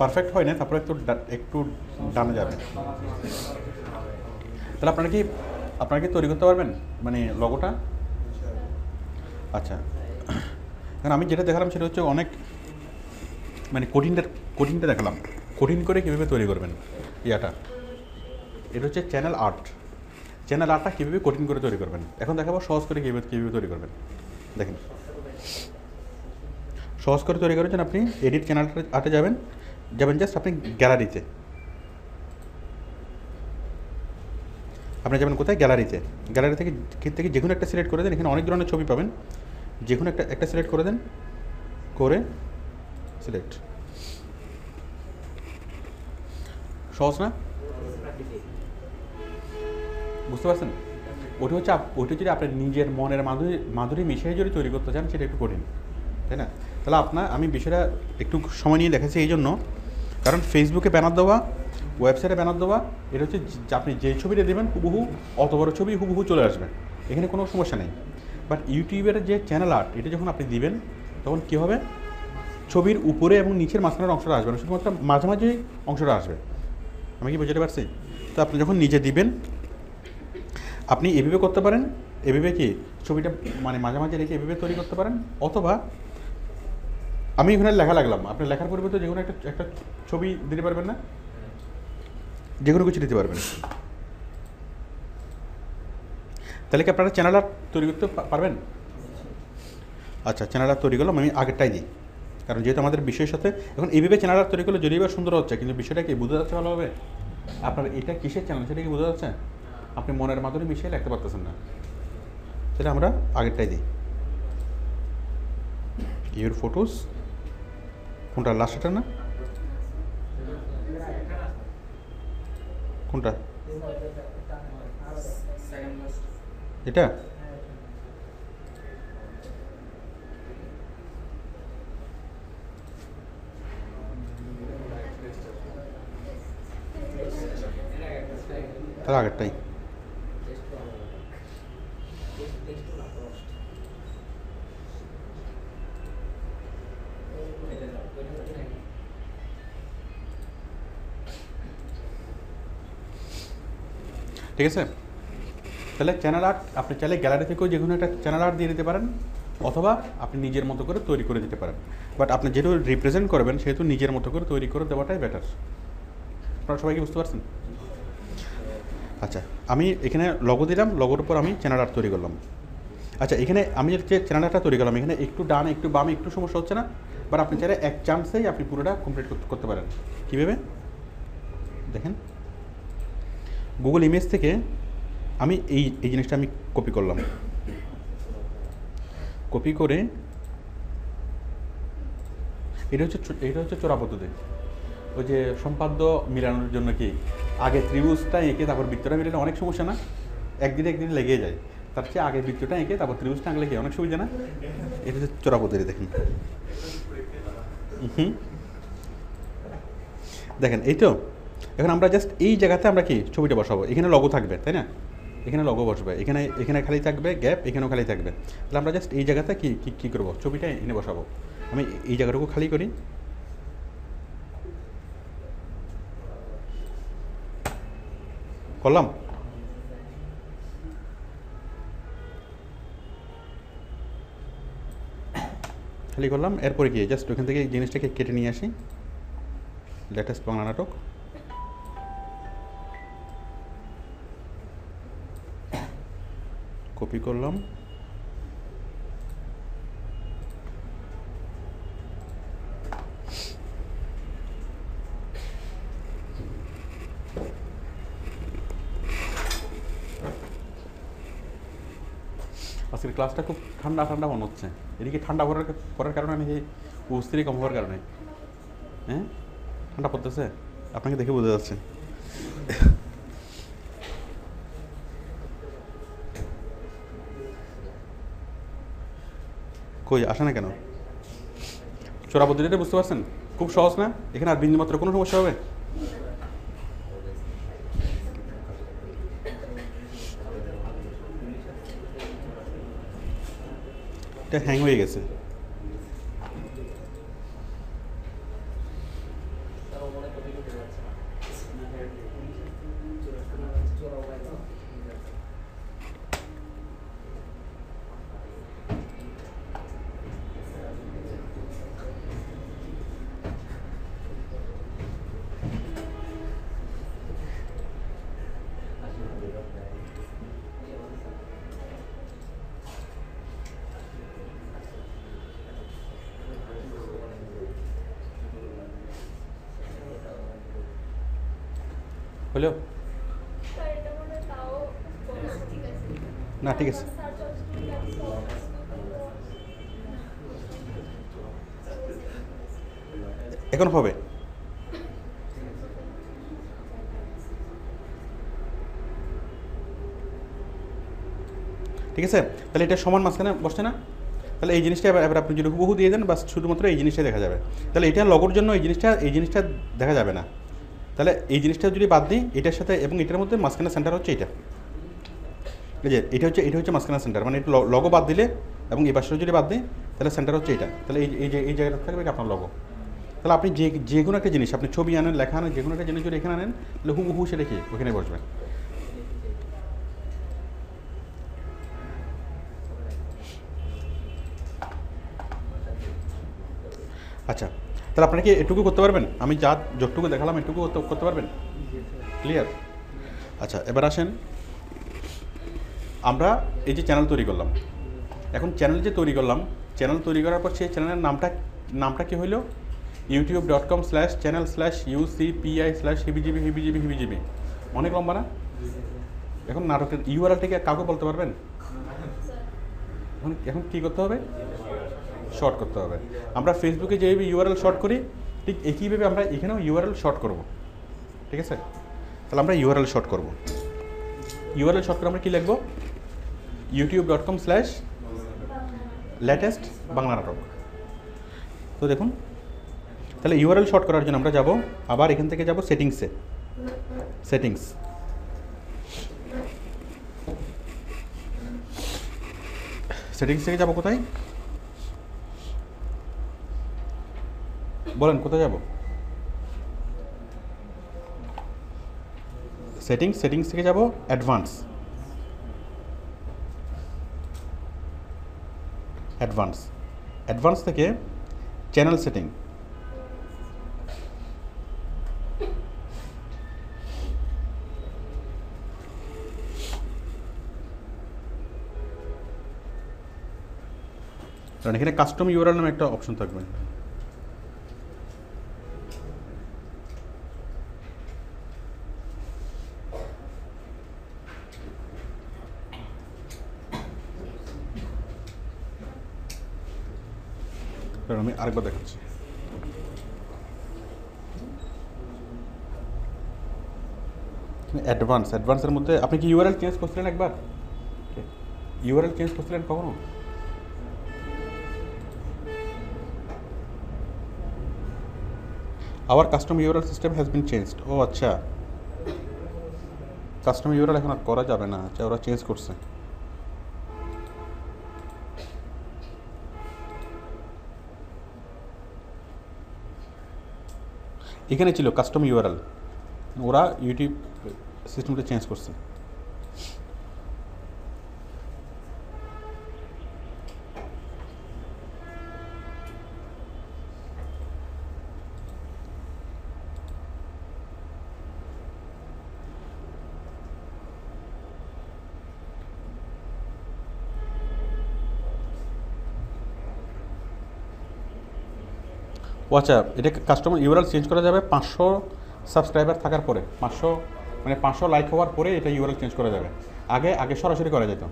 পারফেক্ট হয় না, তারপরে একটু ডানে যাবে। তাহলে আপনারা কি তৈরি করতে পারবেন মানে লগোটা? আচ্ছা, কারণ আমি যেটা দেখালাম সেটা হচ্ছে অনেক মানে কঠিনটা দেখালাম, কঠিন করে কীভাবে তৈরি করবেন এটা হচ্ছে চ্যানেল আর্টটা কীভাবে কঠিন করে তৈরি করবেন। এখন দেখাবো সহজ করে কীভাবে তৈরি করবেন। দেখেন, সহজ করে তৈরি করার জন্য আপনি এডিট চ্যানেল আর্টে যাবেন জাস্ট আপনি গ্যালারিতে। আপনি যাবেন কোথায়? গ্যালারি থেকে যে কোনো একটা সিলেক্ট করে দেন। এখানে অনেক ধরনের ছবি পাবেন, যে কোনো একটা সিলেক্ট করে দেন, করে সিলেক্ট। সহজ না? বুঝতে পারছেন? ওটা যদি আপনার নিজের মনের মাধুরী মিশিয়ে যদি তৈরি করতে চান সেটা একটু কঠিন, তাই না? তাহলে আমি বিষয়টা একটু সময় নিয়ে দেখাচ্ছি এই জন্য, কারণ ফেসবুকে ব্যানার দেওয়া, ওয়েবসাইটে ব্যানার দেওয়া, এটা হচ্ছে আপনি যে ছবিটা দেবেন হুবহু অত বড় ছবি হুবহু চলে আসবে, এখানে কোনো সমস্যা নেই। বাট ইউটিউবের যে চ্যানেল আর্ট, এটা যখন আপনি দিবেন তখন কী হবে, ছবির উপরে এবং নিচের মাঝখানের অংশটা আসবে না, শুধুমাত্র মাঝামাঝি অংশটা আসবে। আমি কি বুঝতে পারছি? তো আপনি যখন নিজে দিবেন আপনি এভাবে করতে পারেন, এভাবে কি ছবিটা মানে মাঝামাঝি রেখে এভাবে তৈরি করতে পারেন, অথবা আমি এখানে লেখা লাগলাম, আপনি লেখার পরিবর্তে যে কোনো একটা ছবি দিতে পারবেন না, যে কোনো কিছু দিতে পারবেন। তাহলে কি আপনারা চ্যানেল আর্ট তৈরি করতে পারবেন? আচ্ছা, চ্যানেল আর্ট তৈরি করলাম, আমি আগেরটাই দিই, কারণ যেহেতু আমাদের বিষয়ের সাথে এখন এইভাবে চ্যানেল আর্ট তৈরি করলে যদিও বা সুন্দর হচ্ছে, কিন্তু বিষয়টা কি বোঝা যাচ্ছে ভালোভাবে? আপনার এটা কিসের চ্যানেল সেটা কি বোঝা যাচ্ছে? আপনি মনের মাধুরী মিশিয়ে লিখতে পারতেছেন না, সেটা আমরা আগেরটাই দিই। ইউর ফটোস কোনটা? লাস্টটা না কোনটা? এটা তাহলে আগেরটাই। ঠিক আছে, তাহলে চ্যানেল আর্ট আপনি চাইলে গ্যালারি থেকেও যে কোনো একটা চ্যানেল আর্ট দিয়ে দিতে পারেন, অথবা আপনি নিজের মতো করে তৈরি করে দিতে পারেন। বাট আপনি যেহেতু রিপ্রেজেন্ট করবেন সেহেতু নিজের মতো করে তৈরি করে দেওয়াটাই বেটার। আপনারা সবাই কি বুঝতে পারছেন? আচ্ছা, আমি এখানে লগো দিলাম, লগোর উপর আমি চ্যানেল আর্ট তৈরি করলাম। আচ্ছা, এখানে আমি যে চ্যানেল আর্টটা তৈরি করলাম, এখানে একটু ডান একটু বামে একটু সমস্যা হচ্ছে না? বাট আপনি চাইলে এক চান্সেই আপনি পুরোটা কমপ্লিট করতে পারেন। কীভাবে দেখেন, গুগল ইমেজ থেকে আমি এই জিনিসটা আমি কপি করলাম, কপি করে এটা হচ্ছে চোরা পদ্ধতি। ওই যে সম্পাদ্য মিলানোর জন্য কি আগে ত্রিভুজটা এঁকে তারপর বৃত্তটা মিলানো অনেক সমস্যা না? একদিন লেগে যায়, তার চেয়ে আগে বৃত্তটা এঁকে তারপর ত্রিভুজটা আঁকলে কি অনেক সুবিধা না? এটা হচ্ছে চোরা পদ্ধতি। দেখেন এই তো, এখন আমরা জাস্ট এই জায়গাতে আমরা কি ছবিটা বসাবো, এখানে লগো থাকবে তাই না? এখানে লগো বসবে, এখানে খালি থাকবে গ্যাপ, এখানেও খালি থাকবে। তাহলে আমরা জাস্ট এই জায়গাতে কী করবো, ছবিটা এনে বসাবো। আমি এই জায়গাটুকু খালি করি, করলাম, খালি করলাম। এরপরে কি জাস্ট ওখান থেকে জিনিসটাকে কেটে নিয়ে আসি, লেটেস্ট বাংলা নাটক, কপি করলাম, আজকের ক্লাসটা খুব ঠান্ডা মনে হচ্ছে। এদিকে ঠান্ডা পড়ার কারণে আমি এই উপস্থিতি কম হওয়ার কারণে, হ্যাঁ ঠান্ডা পড়তেছে, আপনাকে দেখে বোঝা যাচ্ছে। কই আসে না কেন? চোরা পদ্ধতিটা বুঝতে পারছেন? খুব সহজ না? এখানে আর বিন্দুমাত্র কোনো সমস্যা হবে? এটা হ্যাং হয়ে গেছে। হলো স্যার এটা মনে হয় তাও ঠিক আছে না ঠিক আছে সার্চ এখন হবে ঠিক আছে তাহলে এটা সমান মাঝখানে বসছে না তাহলে এই জিনিসটা এবার আপনি যদি হুবহু দিয়ে দেন বাস শুধুমাত্র এই জিনিসটা দেখা যাবে তাহলে এটা লগোর জন্য এই জিনিসটা দেখা যাবে না তাহলে এই জিনিসটা যদি বাদ দিই এটার সাথে এবং এটার মধ্যে মাঝখানে সেন্টার হচ্ছে এটা এই যে এটা হচ্ছে মাঝখানে সেন্টার মানে এটা লগো বাদ দিলে এবং এই পাশে যদি বাদ দিই তাহলে সেন্টার হচ্ছে এটা তাহলে এই জায়গাটা থাকবে আপনার লগো তাহলে আপনি যে কোনো একটা জিনিস আপনি ছবি আনেন লেখা আনেন যে কোনো একটা জিনিস যদি এখানে আনেন তাহলে হুবহু সেটা কি ওখানে বসবে আচ্ছা তাহলে আপনারা কি এটুকু করতে পারবেন আমি যতটুকু দেখালাম এটুকু করতে পারবেন ক্লিয়ার আচ্ছা এবার আসেন আমরা এই যে চ্যানেল তৈরি করলাম এখন চ্যানেল যে তৈরি করলাম চ্যানেল তৈরি করার পর সেই চ্যানেলের নামটা কি হইলো youtube.com/channel/ucpi/hibijibi অনেক লম্বা না এখন নাটকের ইউআরএলটাকে কাউকে বলতে পারবেন এখন কী করতে হবে শর্ট করতে হবে আমরা ফেসবুকে যেভাবে ইউআরএল শর্ট করি ঠিক একইভাবে আমরা এখানেও ইউআরএল শর্ট করব ঠিক আছে তাহলে আমরা ইউআরএল শর্ট করব ইউআরএল শর্ট করে আমরা কী লিখব youtube.com/latest বাংলা নাটক তো দেখুন তাহলে ইউআরএল শর্ট করার জন্য আমরা যাব আবার এখান থেকে যাব সেটিংস থেকে যাব কোথায় বলেন কোথায় যাব সেটিংস থেকে যাব অ্যাডভান্স থেকে চ্যানেল সেটিং কারণ এখানে কাস্টম ইউআরএল নামে একটা অপশন থাকবে আমি আরেকবার দেখাচ্ছি অ্যাডভান্সের মধ্যে আপনি কি ইউআরএল চেঞ্জ করছিলেন একবার ইউআরএল চেঞ্জ করছিলেন কখনো our custom URL system has been changed ও আচ্ছা কাস্টম ইউআরএল এখন আর করা যাবে না আচ্ছা ওরা চেঞ্জ করছে এখানে ছিল কাস্টম ইউআরএল ওরা ইউটিউব সিস্টেমটা চেঞ্জ করছে ও আচ্ছা এটা কাস্টমার ইউআরএল চেঞ্জ করা যাবে 500 সাবস্ক্রাইবার থাকার পরে 500 লাইক হওয়ার পরে এটা ইউআরএল চেঞ্জ করা যাবে আগে সরাসরি করা যেত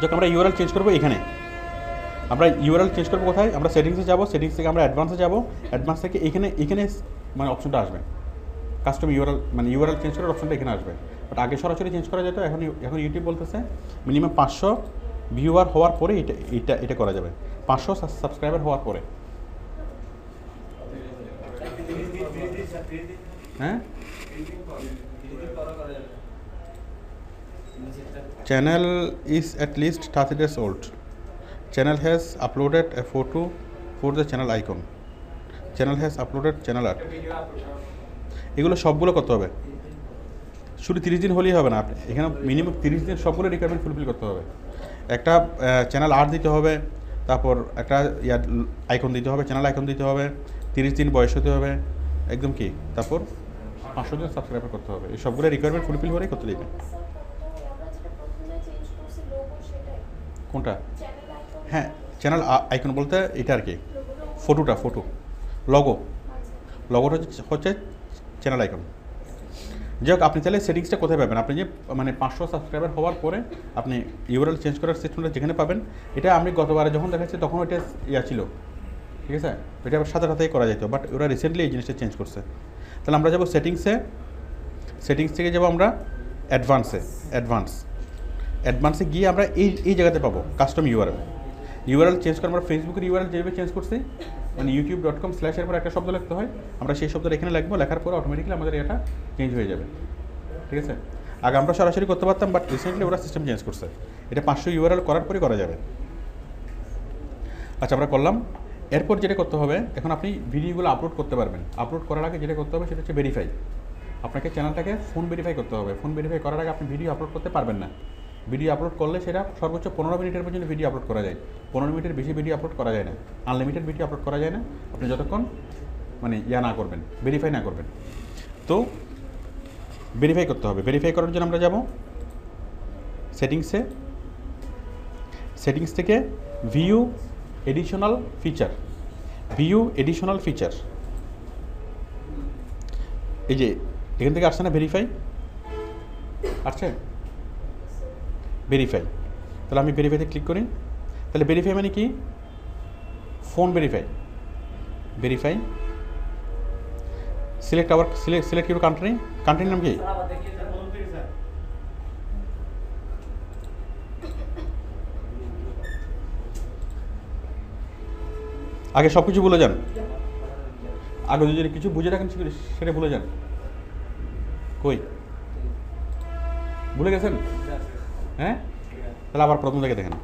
যখন আমরা ইউআরএল চেঞ্জ করবো এখানে আমরা ইউআরএল চেঞ্জ করবো কোথায় আমরা সেটিংসে যাব সেটিংস থেকে আমরা অ্যাডভান্সে যাব অ্যাডভান্স থেকে এখানে মানে অপশনটা আসবে কাস্টম ইউআরএল মানে ইউআরএল চেঞ্জ করার অপশনটা এখানে আসবে বাট আগে সরাসরি চেঞ্জ করা যেত এখন ইউটিউব বলতেছে মিনিমাম 500 ভিউয়ার হওয়ার পরে এটা করা যাবে 500 সাবস্ক্রাইবার হওয়ার পরে হ্যাঁ channel is at least 30 days old channel has uploaded a photo for the channel icon channel has uploaded channel art এগুলো সবগুলো করতে হবে শুধু 30 দিন হলেই হবে না আপনি এখানে মিনিমাম 30 দিন সবগুলো রিকোয়ারমেন্ট ফুলফিল করতে হবে একটা চ্যানেল আর্ট দিতে হবে তারপর একটা আইকন দিতে হবে চ্যানেল আইকন দিতে হবে 30 দিন বয়স হতে হবে একদম কি তারপর 500 জন সাবস্ক্রাইবার করতে হবে এই সবগুলো রিকোয়ারমেন্ট ফুলফিল করেই করতে দিবেন কোনটা হ্যাঁ চ্যানেল আইকন বলতে এটা আর কি ফটো লগোটা হচ্ছে চ্যানেল আইকন যাই হোক, আপনি চাইলে সেটিংসটা কোথায় পাবেন, আপনি যে মানে 500 সাবস্ক্রাইবার হওয়ার পরে আপনি ইউআরএল চেঞ্জ করার সিস্টেমটা যেখানে পাবেন, এটা আমি গতবারে যখন দেখাচ্ছি তখন ওইটা ছিল, ঠিক আছে, এটা আবার সাথে সাথেই করা যেত, বাট ওরা রিসেন্টলি এই জিনিসটা চেঞ্জ করছে। তাহলে আমরা যাবো সেটিংস থেকে যাবো আমরা অ্যাডভান্সে গিয়ে আমরা এই জায়গাতে পাবো কাস্টম ইউআরএল চেঞ্জ করে আমরা ফেসবুকের ইউআরএল যেভাবে চেঞ্জ করছি, মানে youtube.com/ এর পর একটা শব্দ লিখতে হয়, আমরা সেই শব্দটা এখানে লিখবো, লেখার পরে অটোমেটিক্যালি আমাদের এটা চেঞ্জ হয়ে যাবে, ঠিক আছে। আগে আমরা সরাসরি করতে পারতাম, বাট রিসেন্টলি ওরা সিস্টেম চেঞ্জ করছে, এটা 500 ইউআরএল করার পরে করা যাবে। আচ্ছা, আমরা করলাম। এরপর যেটা করতে হবে, এখন আপনি ভিডিওগুলো আপলোড করতে পারবেন। আপলোড করার আগে যেটা করতে হবে সেটা হচ্ছে ভেরিফাই। আপনাকে চ্যানেলটাকে ফোন ভেরিফাই করতে হবে। ফোন ভেরিফাই করার আগে আপনি ভিডিও আপলোড করতে পারবেন না। ভিডিও আপলোড করলে সেটা সর্বোচ্চ 15 মিনিটের পর্যন্ত ভিডিও আপলোড করা যায়, 15 মিনিটের বেশি ভিডিও আপলোড করা যায় না, আনলিমিটেড ভিডিও আপলোড করা যায় না, আপনি যতক্ষণ মানে না করবেন, ভেরিফাই না করবেন। তো ভেরিফাই করতে হবে। ভেরিফাই করার জন্য আমরা যাব সেটিংস থেকে ভিউ এডিশনাল ফিচার, এই যে এখান থেকে আসছে না ভেরিফাই, আসছে ভেরিফাই। তাহলে আমি ভেরিফাইতে ক্লিক করি। তাহলে ভেরিফাই মানে কি? ফোন ভেরিফাই সিলেক্ট ইউর কান্ট্রির নাম কি? আগে সব কিছু ভুলে যান, আগে যদি কিছু বুঝে রাখেন সেটা ভুলে যান। কই ভুলে গেছেন? হ্যাঁ, তাহলে আবার প্রথম থেকে দেখেন।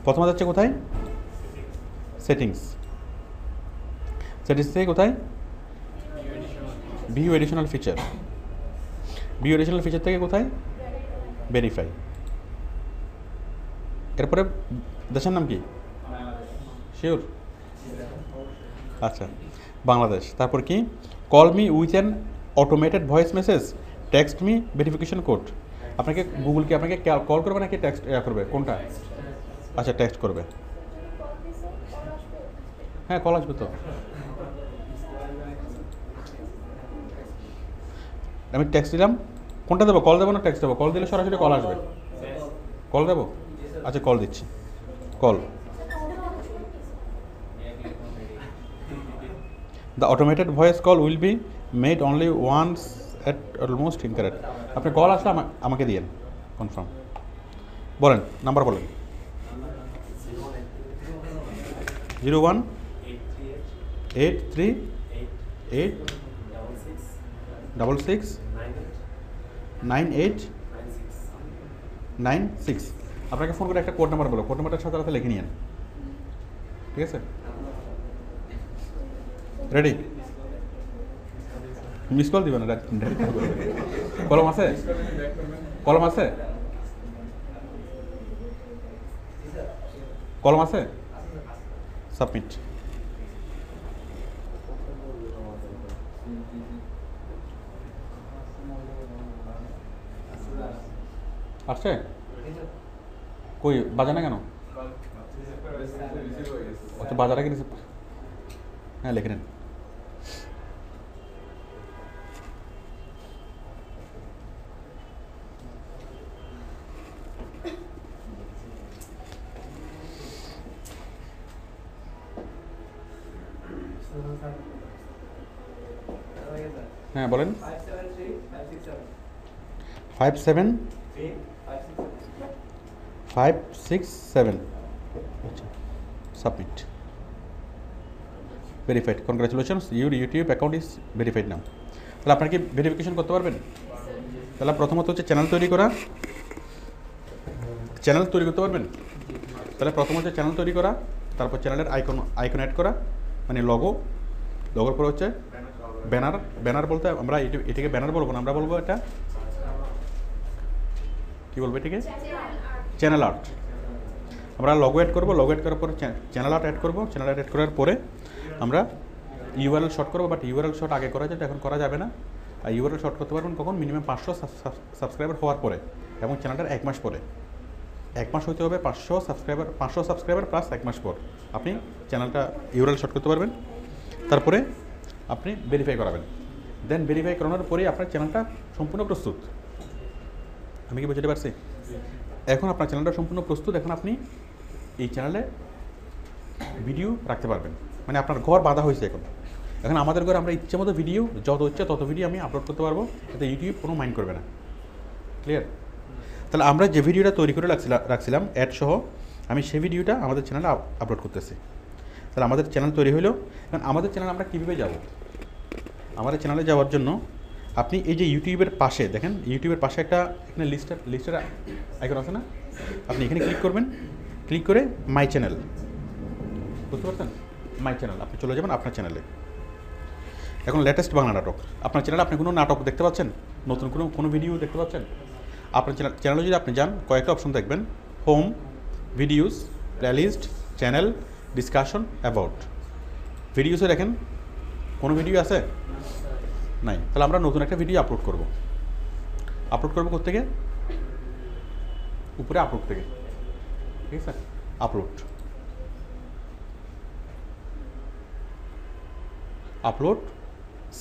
প্রথমে যাচ্ছে কোথায়? সেটিংস থেকে কোথায়? ভিউ এডিশনাল ফিচার থেকে কোথায়? ভেরিফাই। এরপরে দেশের নাম কি? শিওর? আচ্ছা, বাংলাদেশ। তারপর কি? Call me with an automated voice message, text me verification code. আপনাকে গুগল কি আপনাকে কল করবে নাকি টেক্সট করবে? কোনটা? আচ্ছা, টেক্সট করবে। হ্যাঁ, কল আসবে তো। আমি টেক্সট দিলাম, কোনটা দেবো? কল দেবো না টেক্সট দেবো? কল দিলে সরাসরি কল আসবে। কল দেবো? আচ্ছা, কল দিচ্ছি। Call. The automated voice call will be made only once at almost incorrect. আপনি কল আসলে আমাকে দিয়েন কনফার্ম। বলেন, নাম্বার বলেন। 0183869896। আপনাকে ফোন করে একটা কোড নাম্বার বলো, কোড নাম্বারটা সাথে সাথে লিখে নিয়েন, ঠিক আছে? রেডি? মিস কল দিবেন না, কলম আছে? কলম আছে? কলম আছে? সাবমিট। আসছে? কই বাজে না কেন? আচ্ছা, বাজার আগে রিসিভ। হ্যাঁ, লিখে নেন। হ্যাঁ, বলেন। 573-567। আচ্ছা, submit. Verified. Congratulations, your YouTube account is verified now. তাহলে আপনার কি ভেরিফিকেশন করতে পারবেন? তাহলে প্রথমত হচ্ছে চ্যানেল তৈরি করতে পারবেন। তাহলে প্রথম হচ্ছে চ্যানেল তৈরি করা, তারপর চ্যানেলের আইকন অ্যাড করা, মানে লগোর পরে হচ্ছে ব্যানার বলতে আমরা এটাকে ব্যানার বলবো না, আমরা বলবো এটা কি বলবো? এটাকে চ্যানেল আর্ট। আমরা লগো অ্যাড করবো, লগো অ্যাড করার পরে চ্যানেল আর্ট অ্যাড করবো। চ্যানেল আর্ট অ্যাড করার পরে আমরা ইউআরএল শর্ট করবো, বাট ইউআরএল শর্ট আগে করা যেত, এখন করা যাবে না। আর ইউআরএল শর্ট করতে পারবেন কখন? মিনিমাম 500 সাবস্ক্রাইবার হওয়ার পরে, এবং চ্যানেলটার 1 মাস পরে। 1 মাস হতে হবে 500 সাবস্ক্রাইবার প্লাস 1 মাস পর আপনি চ্যানেলটা ইউআরএল শর্ট করতে পারবেন। তারপরে আপনি ভেরিফাই করাবেন। দেন ভেরিফাই করানোর পরেই আপনার চ্যানেলটা সম্পূর্ণ প্রস্তুত। আমি কি বুঝতে পারছি? এখন আপনার চ্যানেলটা সম্পূর্ণ প্রস্তুত। এখন আপনি এই চ্যানেলে ভিডিও রাখতে পারবেন, মানে আপনার ঘর বাঁধা হয়েছে। এখন আমাদের ঘরে আমরা ইচ্ছে মতো ভিডিও যত ইচ্ছে তত ভিডিও আমি আপলোড করতে পারবো, এতে ইউটিউব কোনো মাইন্ড করবে না। ক্লিয়ার? তাহলে আমরা যে ভিডিওটা তৈরি করে রাখছিলাম অ্যাড সহ, আমি সেই ভিডিওটা আমাদের চ্যানেলে আপলোড করতেছি। তাহলে আমাদের চ্যানেল তৈরি হলো। কারণ আমাদের চ্যানেল আমরা কীভাবে যাব? আমাদের চ্যানেলে যাওয়ার জন্য আপনি এই যে ইউটিউবের পাশে দেখেন, ইউটিউবের পাশে একটা এখানে লিস্টের আইকন আছে না, আপনি এখানে ক্লিক করবেন। ক্লিক করে মাই চ্যানেল, বুঝতে পারছেন? মাই চ্যানেল, আপনি চলে যাবেন আপনার চ্যানেলে। এখন লেটেস্ট বাংলা নাটক, আপনার চ্যানেলে আপনি কোনো নাটক দেখতে পাচ্ছেন, নতুন কোনো ভিডিও দেখতে পাচ্ছেন? আপনার চ্যানেলে যদি আপনি যান, কয়েকটা অপশন দেখবেন, home, videos, playlist, channel, discussion, about. ভিডিওসে দেখেন কোনো ভিডিও আছে? নাই। তাহলে আমরা নতুন একটা ভিডিও আপলোড করব কোত্থেকে? উপরে আপলোড থেকে, ঠিক আছে? Upload,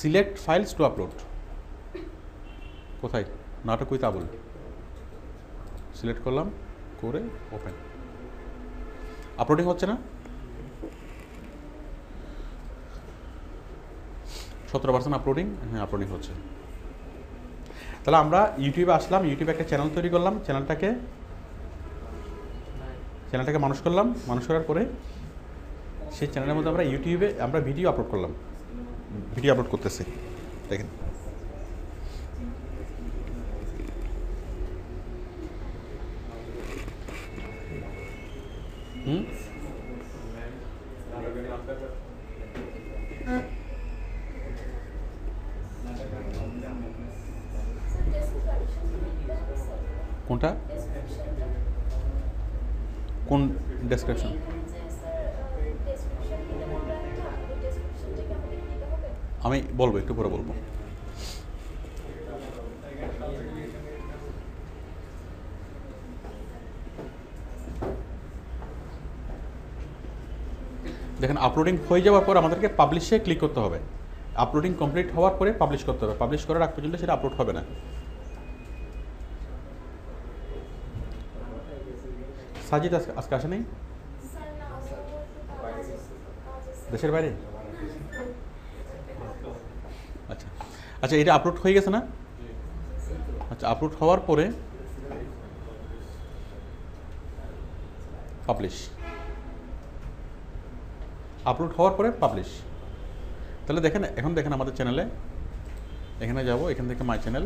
select files to upload. কোথায়? নাটক উইথ আবুল সিলেক্ট করলাম, করে ওপেন। আপলোডিং হচ্ছে না? 17% আপলোডিং। হ্যাঁ, আপলোডিং হচ্ছে। তাহলে আমরা ইউটিউবে আসলাম, ইউটিউবে একটা চ্যানেল তৈরি করলাম, চ্যানেলটাকে মানুষ করলাম। মানুষ করার পরে সেই চ্যানেলের মধ্যে আমরা ইউটিউবে আমরা ভিডিও আপলোড করলাম, ভিডিও আপলোড করতেছি। দেখেন কোনটা? কোন ডেসক্রিপশন? আমি বলবো, একটু পরে বলবো। দেখেন আপলোডিং হয়ে যাওয়ার পর আমাদেরকে পাবলিশে ক্লিক করতে হবে। আপলোডিং কমপ্লিট হওয়ার পরে পাবলিশ করতে হবে। পাবলিশ করার আগ পর্যন্ত সেটা আপলোড হবে না। সাজিদ আজকে আসে নেই? দেশের বাইরে? আচ্ছা আচ্ছা, এটা আপলোড হয়ে গেছে না? আচ্ছা, আপলোড হওয়ার পরে পাবলিশ, আপলোড হওয়ার পরে পাবলিশ। তাহলে দেখেন, এখন দেখেন আমাদের চ্যানেলে, এখানে যাব, এখান থেকে মাই চ্যানেল,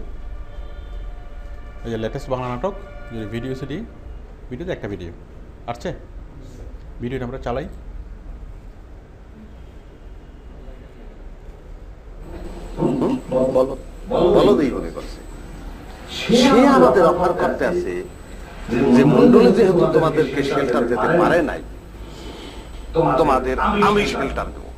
এই যে লেটেস্ট বাংলা নাটক, যদি ভিডিও সিটি, ভিডিওতে একটা ভিডিও আসছে। ভিডিওটা আমরা চালাই। বলদেই মনে করছে সে আমাদের অফার করতে আছে যে মন্ডলে যেহেতু তোমাদেরকে শেল্টার দিতে পারে নাই, তোমাদের আমি শেল্টার দেবো।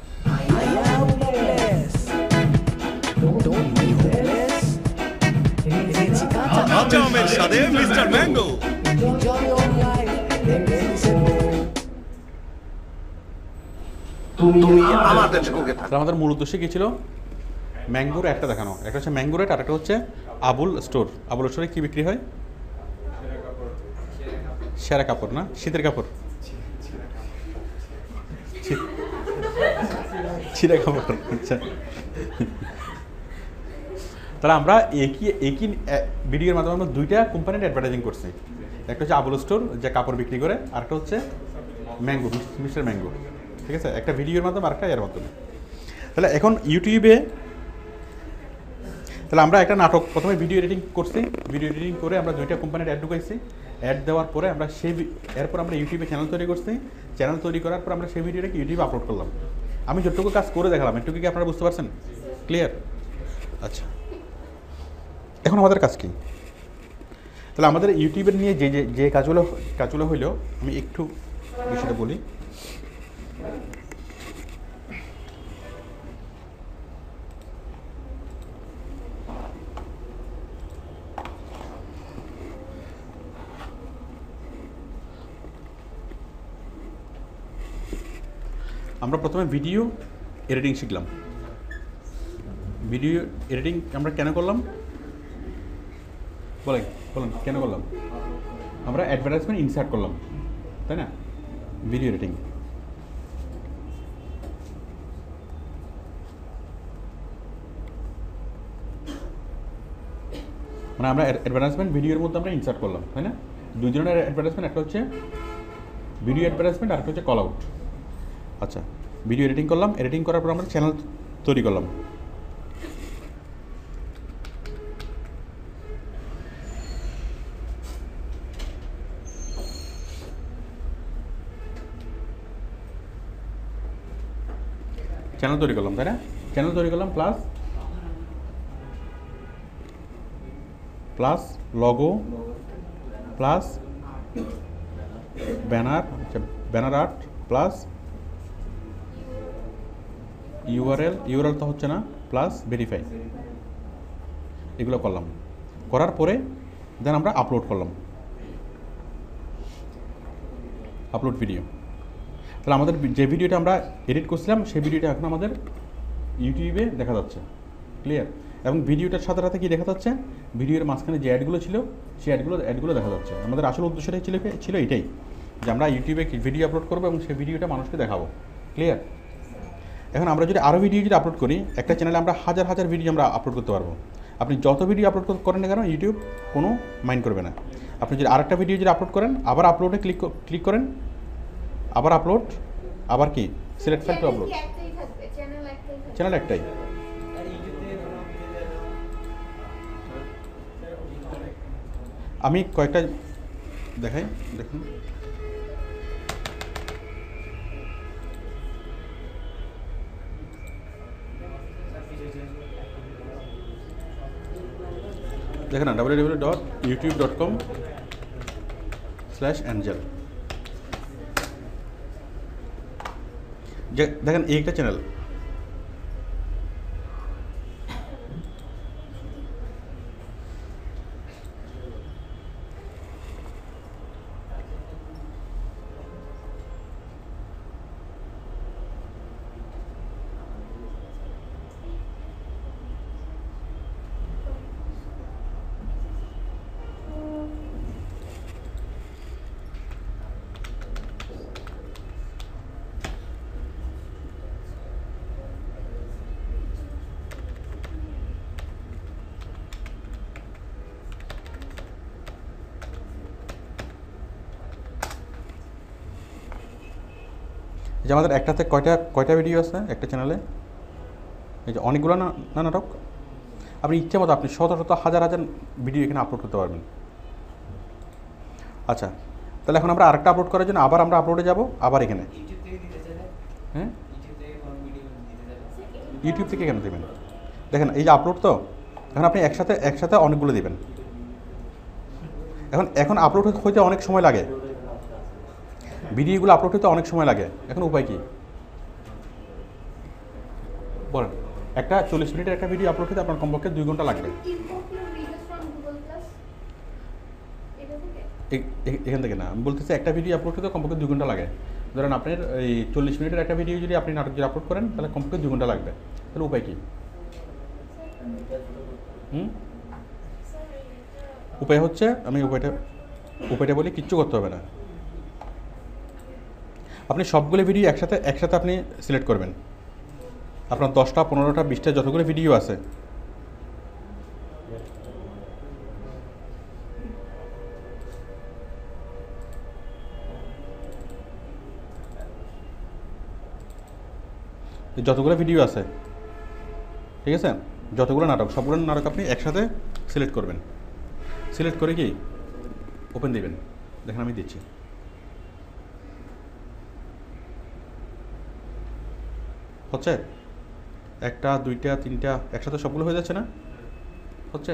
কাঁচা আমের স্বাদে mister mango. Enjoy your life and release it more. তুমি আমাদের সঙ্গে থাকো। তাহলে আমাদের মূল উদ্দেশ্য কী ছিল? ম্যাঙ্গোর একটা দেখানো। একটা হচ্ছে ম্যাঙ্গো রেট, আর একটা হচ্ছে আবুল স্টোর। আবুল স্টোরে কী বিক্রি হয়? সেরা কাপড় না, শীতের কাপড়, ছিঁড়া কাপড়। আচ্ছা, তাহলে আমরা একই ভিডিওর মাধ্যমে আমরা দুইটা কোম্পানির অ্যাডভার্টাইজিং করছি। একটা হচ্ছে আবুল স্টোর, যে কাপড় বিক্রি করে, আর একটা হচ্ছে ম্যাঙ্গো, মিস্টার ম্যাঙ্গো। ঠিক আছে, একটা ভিডিওর মাধ্যমে আর একটা এর মাধ্যমে। তাহলে এখন ইউটিউবে, তাহলে আমরা একটা নাটক প্রথমে ভিডিও এডিটিং করছি। ভিডিও এডিটিং করে আমরা দুইটা কোম্পানির অ্যাড ঢুকাইছি। অ্যাড দেওয়ার পরে আমরা এরপর আমরা ইউটিউবে চ্যানেল তৈরি করছি। চ্যানেল তৈরি করার পর আমরা সেই ভিডিওটাকে ইউটিউবে আপলোড করলাম। আমি যতটুকু কাজ করে দেখালাম, এটুকু কি আপনারা বুঝতে পারছেন? ক্লিয়ার? আচ্ছা, এখন আমাদের কাজ কি? তাহলে আমাদের ইউটিউবের নিয়ে যে কাজগুলো হইলো, আমি একটু বিষয়টা বলি। আমরা প্রথমে ভিডিও এডিটিং শিখলাম। ভিডিও এডিটিং আমরা কেন করলাম বলেন বলুন কেন করলাম? আমরা অ্যাডভার্টাইজমেন্ট ইনসার্ট করলাম, তাই না? ভিডিও এডিটিং মানে আমরা অ্যাডভার্টাইজমেন্ট ভিডিওর মধ্যে আমরা ইনসার্ট করলাম, তাই না? দুই ধরনের অ্যাডভার্টাইজমেন্ট, একটা হচ্ছে ভিডিও অ্যাডভার্টাইজমেন্ট আর একটা হচ্ছে কল আউট। আচ্ছা, ভিডিও এডিটিং করলাম, এডিটিং করার পর আমরা চ্যানেল তৈরি করলাম। চ্যানেল তৈরি করলাম, তাই না? চ্যানেল তৈরি করলাম প্লাস লগো প্লাস ব্যানার, আচ্ছা ব্যানার আর্ট প্লাস ইউআরএল তো হচ্ছে না, প্লাস ভেরিফাই, এগুলো করলাম। করার পরে দেন আমরা আপলোড করলাম, আপলোড ভিডিও। তাহলে আমাদের যে ভিডিওটা আমরা এডিট করছিলাম সেই ভিডিওটা এখন আমাদের ইউটিউবে দেখা যাচ্ছে, ক্লিয়ার? এবং ভিডিওটার সাথে সাথে কী দেখা যাচ্ছে, ভিডিওর মাঝখানে যে অ্যাডগুলো ছিল সেই অ্যাডগুলো দেখা যাচ্ছে। আমাদের আসল উদ্দেশ্যটাই ছিল এটাই, যে আমরা ইউটিউবে ভিডিও আপলোড করবো এবং সেই ভিডিওটা মানুষকে দেখাবো, ক্লিয়ার? এখন আমরা যদি আরও ভিডিও যদি আপলোড করি, একটা চ্যানেলে আমরা হাজার হাজার ভিডিও আমরা আপলোড করতে পারবো। আপনি যত ভিডিও আপলোড করেন না কেন ইউটিউব কোনো মাইন্ড করবে না। আপনি যদি আরেকটা ভিডিও যদি আপলোড করেন, আবার আপলোডে ক্লিক করেন, আবার আপলোড, আবার কি সিলেক্ট ফাইল টু আপলোড, একটাই থাকবে, চ্যানেল একটাই থাকবে। চ্যানেল একটাই। আমি কয়েকটা দেখাই, দেখুন। দেখেন না, www.youtube.com/angel, দেখেন এই একটা চ্যানেল। যে আমাদের একটাতে কয়টা ভিডিও আছে একটা চ্যানেলে? এই যে অনেকগুলো না নাটক। আপনি ইচ্ছে মতো আপনি শত হাজার ভিডিও এখানে আপলোড করতে পারবেন। আচ্ছা, তাহলে এখন আমরা আরেকটা আপলোড করার জন্য আবার আমরা আপলোডে যাব, আবার এখানে। হ্যাঁ, ইউটিউব থেকে কেন দেবেন? দেখেন এই যে আপলোড, তো এখন আপনি একসাথে অনেকগুলো দেবেন। এখন আপলোড হইতে অনেক সময় লাগে, ভিডিওগুলো আপলোড হতে অনেক সময় লাগে। এখন উপায় কি বলেন? একটা 40 মিনিটের একটা ভিডিও আপলোড হতে আপনার কমপক্ষে 2 ঘন্টা লাগবে। এখান থেকে না, আমি বলতেছি একটা ভিডিও আপলোড হতে কমপক্ষে 2 ঘন্টা লাগে। ধরেন আপনার এই 40 মিনিটের একটা ভিডিও যদি আপনি নাটক যদি আপলোড করেন তাহলে কমপক্ষে 2 ঘন্টা লাগবে। তাহলে উপায় কি? উপায় হচ্ছে, আমি উপায়টা বলি, কিচ্ছু করতে হবে না। আপনি সবগুলো ভিডিও একসাথে আপনি সিলেক্ট করবেন। আপনার 10টা 15টা 20টা যতগুলো ভিডিও আছে, যতগুলো ভিডিও আছে, ঠিক আছে, যতগুলো নাটক, সবগুলো নাটক আপনি একসাথে সিলেক্ট করবেন। সিলেক্ট করে কি ওপেন দিবেন। দেখেন আমি দিচ্ছি। হচ্ছে 1টা 2টা 3টা একসাথে সবগুলো হয়ে যাচ্ছে না? হচ্ছে।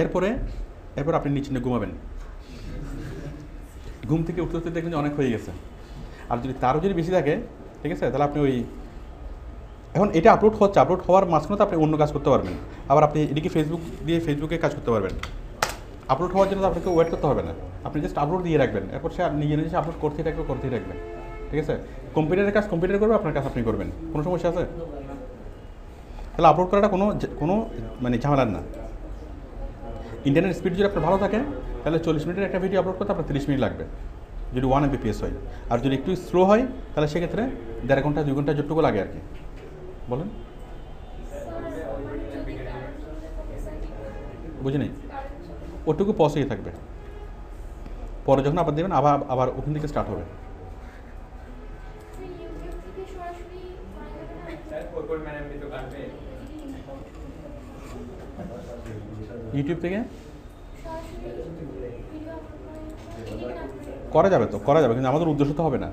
এরপর আপনি নিচে ঘুমাবেন। ঘুম থেকে উঠতে দেখবেন যে অনেক হয়ে গেছে। আর যদি তারও যদি বেশি থাকে, ঠিক আছে, তাহলে আপনি এখন এটা আপলোড হওয়ার মাঝখানে তো আপনি অন্য কাজ করতে পারবেন। আবার আপনি এদিকে ফেসবুকে কাজ করতে পারবেন। আপলোড হওয়ার জন্য আপনাকে ওয়েট করতে হবে না, আপনি জাস্ট আপলোড দিয়ে রাখবেন। এরপর সে নিজে আপলোড করতেই থাকবে, ঠিক আছে। কম্পিউটারের কাজ কম্পিউটার করবে, আপনার কাজ আপনি করবেন, কোনো সমস্যা আছে? তাহলে আপলোড করাটা কোনো মানে ঝামেলার না। ইন্টারনেট স্পিড যদি আপনার ভালো থাকে তাহলে 40 মিনিটের একটা ভিডিও আপলোড করতে আপনার 30 মিনিট লাগবে যদি 1 Mbps হয়। আর যদি একটু স্লো হয় তাহলে সেক্ষেত্রে 1.5 ঘন্টা 2 ঘন্টা যতটুকু লাগে আর কি। বলেন, বুঝি নেই? ওটুকু পসেই থাকবে, পরে যখন আবার দেবেন আবার ওখান থেকে স্টার্ট হবে। ইউটিউব থেকে করা যাবে কিন্তু আমাদের উদ্দেশ্য তো হবে না।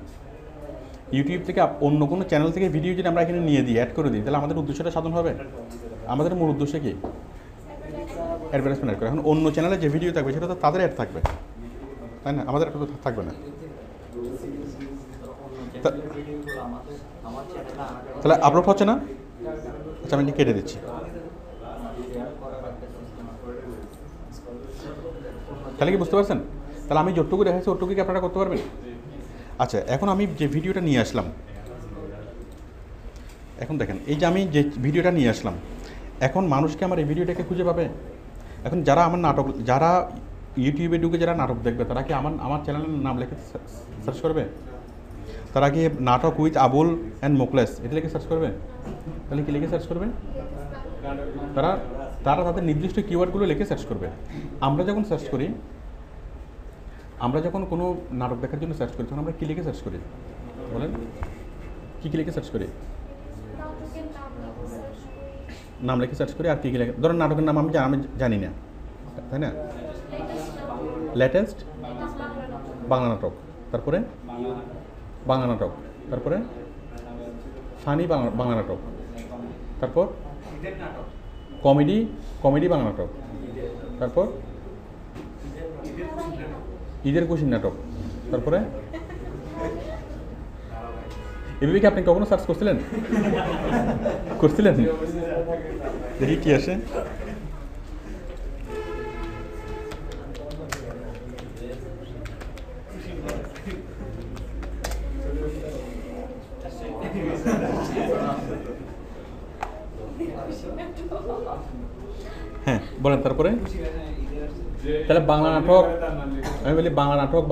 ইউটিউব থেকে অন্য কোনো চ্যানেল থেকে ভিডিও যদি আমরা এখানে নিয়ে দিই, অ্যাড করে দিই, তাহলে আমাদের উদ্দেশ্যটা সাধন হবে। আমাদের মূল উদ্দেশ্য কি? অ্যাডভার্টাইজমেন্ট অ্যাড করে। এখন অন্য চ্যানেলে যে ভিডিও থাকবে সেটা তো তাদের অ্যাড থাকবে, তাই না? আমাদের একটা তো থাকবে না। তাহলে আপলোড হচ্ছে না। আচ্ছা, আমি কেটে দিচ্ছি। তাহলে কি বুঝতে পারছেন? তাহলে আমি যতটুকু দেখাচ্ছি ওটুকু কি আপনারা করতে পারবেন? আচ্ছা, এখন আমি যে ভিডিওটা নিয়ে আসলাম, এখন দেখেন এই যে আমি যে ভিডিওটা নিয়ে আসলাম, এখন মানুষকে আমার এই ভিডিওটাকে খুঁজে পাবে? এখন যারা আমার যারা ইউটিউবে ঢুকে যারা নাটক দেখবে, তারা কি আমার চ্যানেলের নাম লিখে সার্চ করবে? তারা কি নাটক উইথ আবুল অ্যান্ড মোকলেস এটা লিখে সার্চ করবে? তাহলে কি লিখে সার্চ করবে? তারা তাদের নির্দিষ্ট কিওয়ার্ডগুলো লিখে সার্চ করবে। আমরা যখন কোনো নাটক দেখার জন্য সার্চ করি, তখন আমরা কী লিখে সার্চ করি? বলেন, কী লিখে সার্চ করি? নাম লিখে সার্চ করি। আর কী লিখে? ধরুন নাটকের নাম আমি জানি না, তাই না? লেটেস্ট বাংলা নাটক, তারপরে বাংলা নাটক, তারপরে ফানি বাংলা নাটক, তারপর কমেডি বাংলা নাটক, তারপর ঈদের খুশির নাটক, তারপরে এভাবে কি আপনি কখনো সার্চ করছিলেন? দেখি কি আসে। হ্যাঁ, বলেন। তারপরে তাহলে বাংলা নাটক, আমি বলি বাংলা নাটক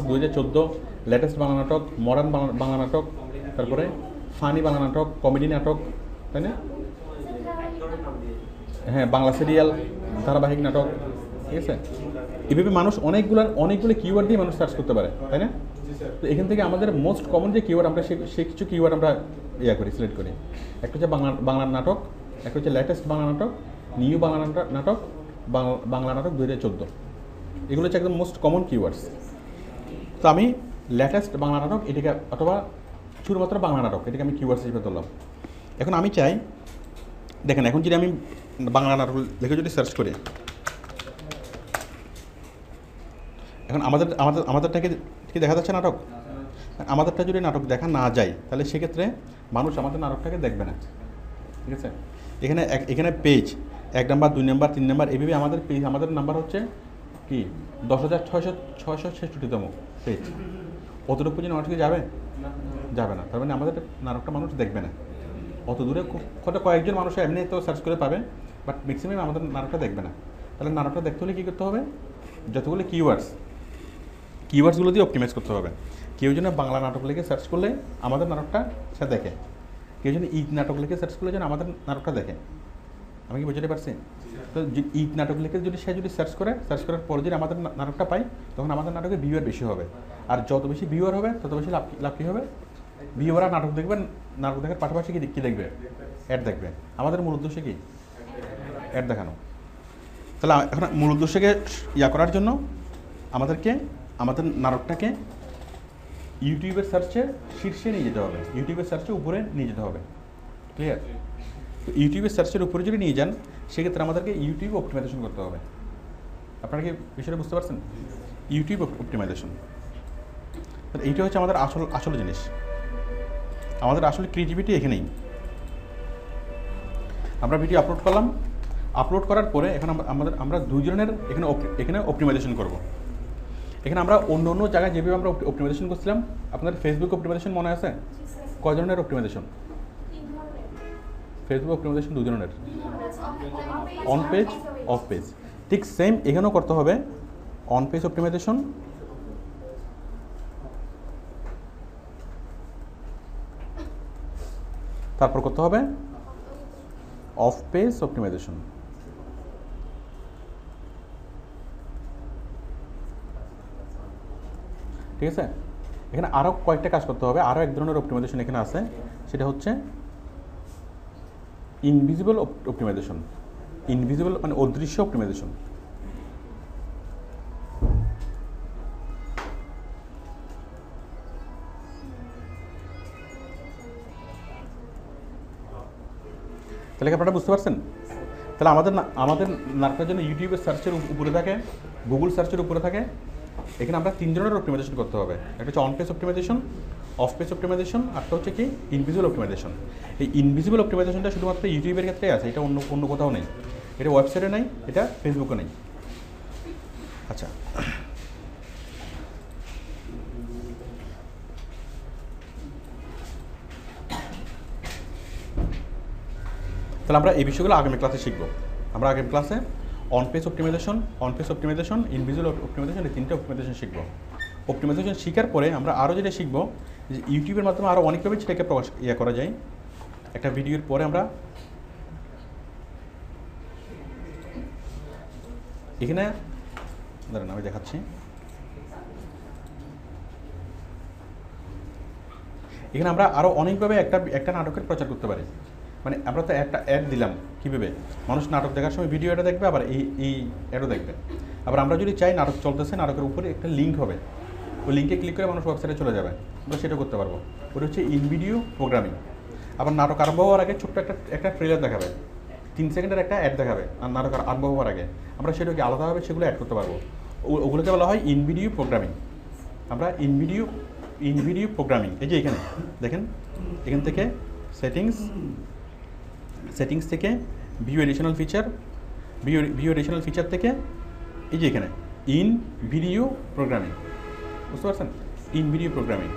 2014, লেটেস্ট বাংলা নাটক, মডার্ন বাংলা নাটক, তারপরে ফানি বাংলা নাটক, কমেডি নাটক, তাই না? হ্যাঁ, বাংলা সিরিয়াল, ধারাবাহিক নাটক, ঠিক আছে? এভাবে মানুষ অনেকগুলো কিওয়ার্ড দিয়ে মানুষ সার্চ করতে পারে, তাই না? তো এখান থেকে আমাদের মোস্ট কমন যে কিওয়ার্ড আমরা সেই কিছু কিওয়ার্ড আমরা সিলেক্ট করি। একটা হচ্ছে বাংলা নাটক, একটা হচ্ছে লেটেস্ট বাংলা নাটক, নিউ বাংলা নাটক, বাংলা নাটক 2014। এগুলো হচ্ছে একদম মোস্ট কমন কিওয়ার্ডস। তো আমি লেটেস্ট বাংলা নাটক এটাকে, অথবা শুধুমাত্র বাংলা নাটক এটাকে আমি কিওয়ার্ডস হিসেবে ধরলাম। এখন আমি চাই, দেখেন, এখন যদি আমি বাংলা নাটক লিখে যদি সার্চ করি, এখন আমাদেরটাকে কি দেখা যাচ্ছে নাটক? আমাদেরটা যদি নাটক দেখা না যায়, তাহলে সেক্ষেত্রে মানুষ আমাদের নাটকটাকে দেখবে না, ঠিক আছে? এখানে পেজ 1 নাম্বার, 2 নাম্বার, 3 নাম্বার, এইভাবে আমাদের পেজ, আমাদের নাম্বার হচ্ছে কি 10,666তম পেজ। অতটুকু পর্যন্ত মানুষকে যাবে না। তার মানে আমাদের নাটকটা মানুষ দেখবে না। অত দূরে কয়েকজন মানুষ এমনি তো সার্চ করে পাবে, বাট ম্যাক্সিমাম আমাদের নাটকটা দেখবে না। তাহলে নাটকটা দেখতে হলে কী করতে হবে? যতগুলো কিওয়ার্ডসগুলো দিয়ে অপটিমাইজ করতে হবে। কেউ যেন বাংলা নাটক লিখে সার্চ করলে আমাদের নাটকটা সে দেখে, কেউ যেন ঈদ নাটক লিখে সার্চ করলে যেন আমাদের নাটকটা দেখে। আমি কি বুঝতে পারছি? তো ঈদ নাটক লিখে সে সার্চ করার পর যদি আমাদের নাটকটা পাই, তখন আমাদের নাটকের ভিউয়ার বেশি হবে। আর যত বেশি ভিউয়ার হবে তত বেশি লাভ কী হবে? ভিউয়াররা নাটক দেখবেন, নাটক দেখার পাশাপাশি কী দেখবে? অ্যাড দেখবে। আমাদের মূল উদ্দেশ্য কি? অ্যাড দেখানো। তাহলে এখন মূল উদ্দেশ্যকে করার জন্য আমাদেরকে আমাদের নাটকটাকে ইউটিউবের সার্চে শীর্ষে নিয়ে যেতে হবে, ইউটিউবের সার্চে উপরে নিয়ে যেতে হবে। ক্লিয়ার? তো ইউটিউবের সার্চের উপরে যদি নিয়ে যান, সেক্ষেত্রে আমাদেরকে ইউটিউব অপটিমাইজেশন করতে হবে। আপনারা কি বিষয়টা বুঝতে পারছেন? ইউটিউব অপটিমাইজেশন, এইটা হচ্ছে আমাদের আসল জিনিস। আমাদের আসলে ক্রিয়েটিভিটি এখানেই। আমরা ভিডিও আপলোড করলাম, আপলোড করার পরে এখন আমরা দুজনের এখানে অপটিমাইজেশন করব। এখানে আমরা অন্য জায়গায় যেভাবে আমরা অপটিমাইজেশন করছিলাম, আপনাদের ফেসবুক অপটিমাইজেশন মনে আছে? কয় ধরনের অপটিমাইজেশন? ফেসবুক অপটিমাইজেশন দুই ধরনের, অন পেজ, অফ পেজ। ঠিক সেম এখানেও করতে হবে অন পেজ অপটিমাইজেশন, তারপর করতে হবে অফ পেজ অপটিমাইজেশন। ঠিক আছে, এখানে আরও কয়েকটা কাজ করতে হবে। আরও এক ধরনের অপটিমাইজেশন এখানে আছে, সেটা হচ্ছে ইনভিজিবল অপটিমাইজেশন। ইনভিজিবল মানে অদৃশ্য অপটিমাইজেশন। তাহলে কি আপনারা বুঝতে পারছেন? তাহলে আমাদের নাটকের জন্য ইউটিউবের সার্চের উপরে থাকে, গুগল সার্চের উপরে থাকে। এখানে আমরা 3 ধরনের অপটিমাইজেশন করতে হবে। একটা হচ্ছে on page optimisation, off page optimisation, আরটা হচ্ছে কি ইনভিজিবল অপটিমাইজেশন। এই ইনভিজিবল অপটিমাইজেশনটা শুধুমাত্র ইউটিউবের ক্ষেত্রে আছে, এটা অন্য কোথাও নেই। এটা ওয়েবসাইটে নেই, এটা ফেসবুকে নেই। আচ্ছা, তাহলে আমরা এই বিষয়গুলো আগামী ক্লাসে শিখব। আমরা আগামী ক্লাসে on page optimisation, invisible optimisation, এই 3টে অপটিমাইজেশন শিখব। অপটিমাইজেশন শেখার পরে আমরা আরও যেটা শিখব যে ইউটিউবের মাধ্যমে আরও অনেকভাবে সেটাকে প্রকাশ করা যায়। একটা ভিডিওর পরে আমরা এখানে দাঁড়ান আমি দেখাচ্ছি। এখানে আমরা আরও অনেকভাবে একটা নাটকের প্রচার করতে পারি। মানে আমরা তো একটা অ্যাড দিলাম, কীভাবে মানুষ নাটক দেখার সময় ভিডিও অ্যাডও দেখবে, আবার এই অ্যাডও দেখবে। আবার আমরা যদি চাই নাটক চলতেছে, নাটকের উপরে একটা লিঙ্ক হবে, ওই লিঙ্কে ক্লিক করে মানুষ ওয়েবসাইটে চলে যাবে, আমরা সেটা করতে পারবো। ওটা হচ্ছে ইন ভিডিও প্রোগ্রামিং। আবার নাটক আরম্ভ হওয়ার আগে ছোট্ট একটা ট্রেলার দেখাবে, 3 সেকেন্ডের একটা অ্যাড দেখাবে, আর নাটক আরম্ভ হওয়ার আগে আমরা সেটাকে আলাদাভাবে সেগুলো অ্যাড করতে পারবো। ওগুলোকে বলা হয় ইন ভিডিও প্রোগ্রামিং। আমরা ইন ভিডিও প্রোগ্রামিং, এই যে এখানে দেখেন, এখান থেকে সেটিংস থেকে ভিউ এডিশনাল ফিচার থেকে এই যে এখানে ইন ভিডিও প্রোগ্রামিং, বুঝতে পারছেন? ইন ভিডিও প্রোগ্রামিং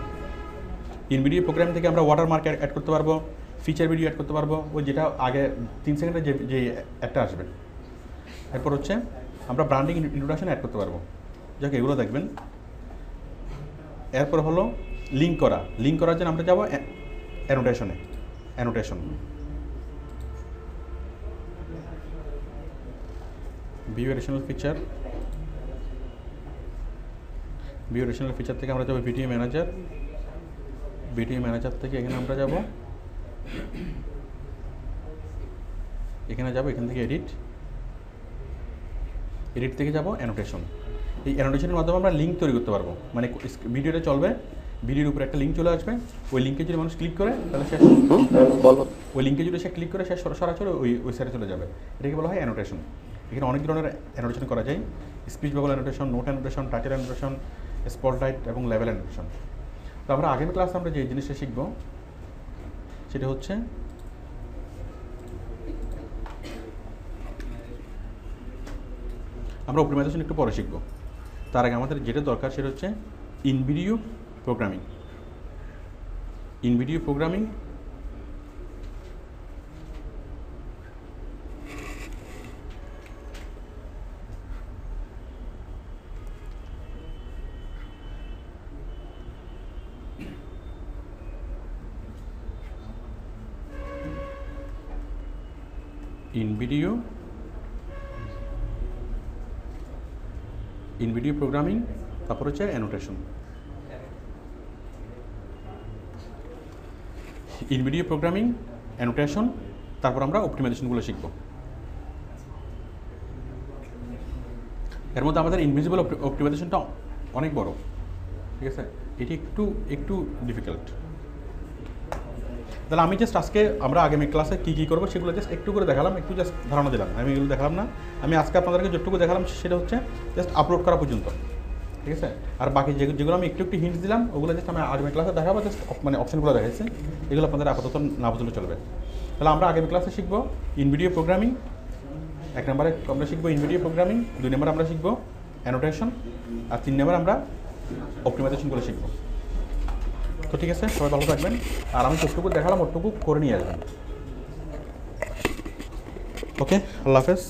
থেকে আমরা ওয়াটারমার্ক অ্যাড করতে পারবো, ফিচার ভিডিও অ্যাড করতে পারবো, ওই যেটা আগে 3 সেকেন্ডে যে অ্যাডটা আসবে। এরপর হচ্ছে আমরা ব্র্যান্ডিং ইন্ট্রোডাকশন অ্যাড করতে পারবো, যাকে এগুলো দেখবেন। এরপর হলো লিঙ্ক করার জন্য আমরা যাবো অ্যানোটেশন। ভিউ এডিশনাল ফিচার থেকে আমরা যাবো ভিডিও ম্যানেজার থেকে এখানে আমরা যাব, এখান থেকে এডিট থেকে যাব অ্যানোটেশন। এই অ্যানোটেশনের মাধ্যমে আমরা লিঙ্ক তৈরি করতে পারবো। মানে ভিডিওটা চলবে, ভিডিওর উপরে একটা লিঙ্ক চলে আসবে, ওই লিঙ্কে যদি মানুষ ক্লিক করে তাহলে সে ক্লিক করে সে সরাসরি ওই সাইটে চলে যাবে। এটাকে বলা হয় অ্যানোটেশন। এখানে অনেক ধরনের অ্যানোটেশন করা যায়, speech bubble annotation, note annotation, title annotation, spotlight এবং লেভেল অ্যানোটেশন। তো আমরা আগামী ক্লাসে আমরা যে জিনিসটা শিখব সেটা হচ্ছে আমরা অপটিমাইজেশন একটু পরে শিখব। তার আগে আমাদের যেটা দরকার সেটা হচ্ছে in video programming. In video programming, তারপর হচ্ছে annotation. In video programming, annotation, তারপর আমরা অপটিমাইজেশনগুলো শিখব। এর মধ্যে আমাদের ইনভিজিবল অপটিমাইজেশনটা অনেক বড়, ঠিক আছে? এটি একটু ডিফিকাল্ট। তাহলে আমি জাস্ট আজকে আমরা আগামী ক্লাসে কী করবো সেগুলো জাস্ট একটু করে দেখালাম, একটু জাস্ট ধারণা দিলাম। আমি এগুলো দেখালাম না, আমি আজকে আপনাদেরকে যতটুকু দেখালাম সেটা হচ্ছে জাস্ট আপলোড করা পর্যন্ত, ঠিক আছে? আর বাকি যেগুলো আমি একটু হিন্টস দিলাম ওগুলো জাস্ট আমি আগামী ক্লাসে দেখাবো, জাস্ট মানে অপশনগুলো দেখাচ্ছি, এগুলো আপনাদের আপাতত না বুঝলে চলবে। তাহলে আমরা আগামী ক্লাসে শিখবো ইন ভিডিও প্রোগ্রামিং। 1 নম্বরে আমরা শিখবো ইন ভিডিও প্রোগ্রামিং, 2 নম্বরে আমরা শিখবো অ্যানোটেশন, আর 3 নম্বরে আমরা অপটিমাইজেশনগুলো শিখবো। তো ঠিক আছে, সবাই ভালো থাকবেন। আর আমি যতটুকু দেখালাম ওটুকু করে নিয়ে আসবেন। ওকে, আল্লাহ হাফেজ।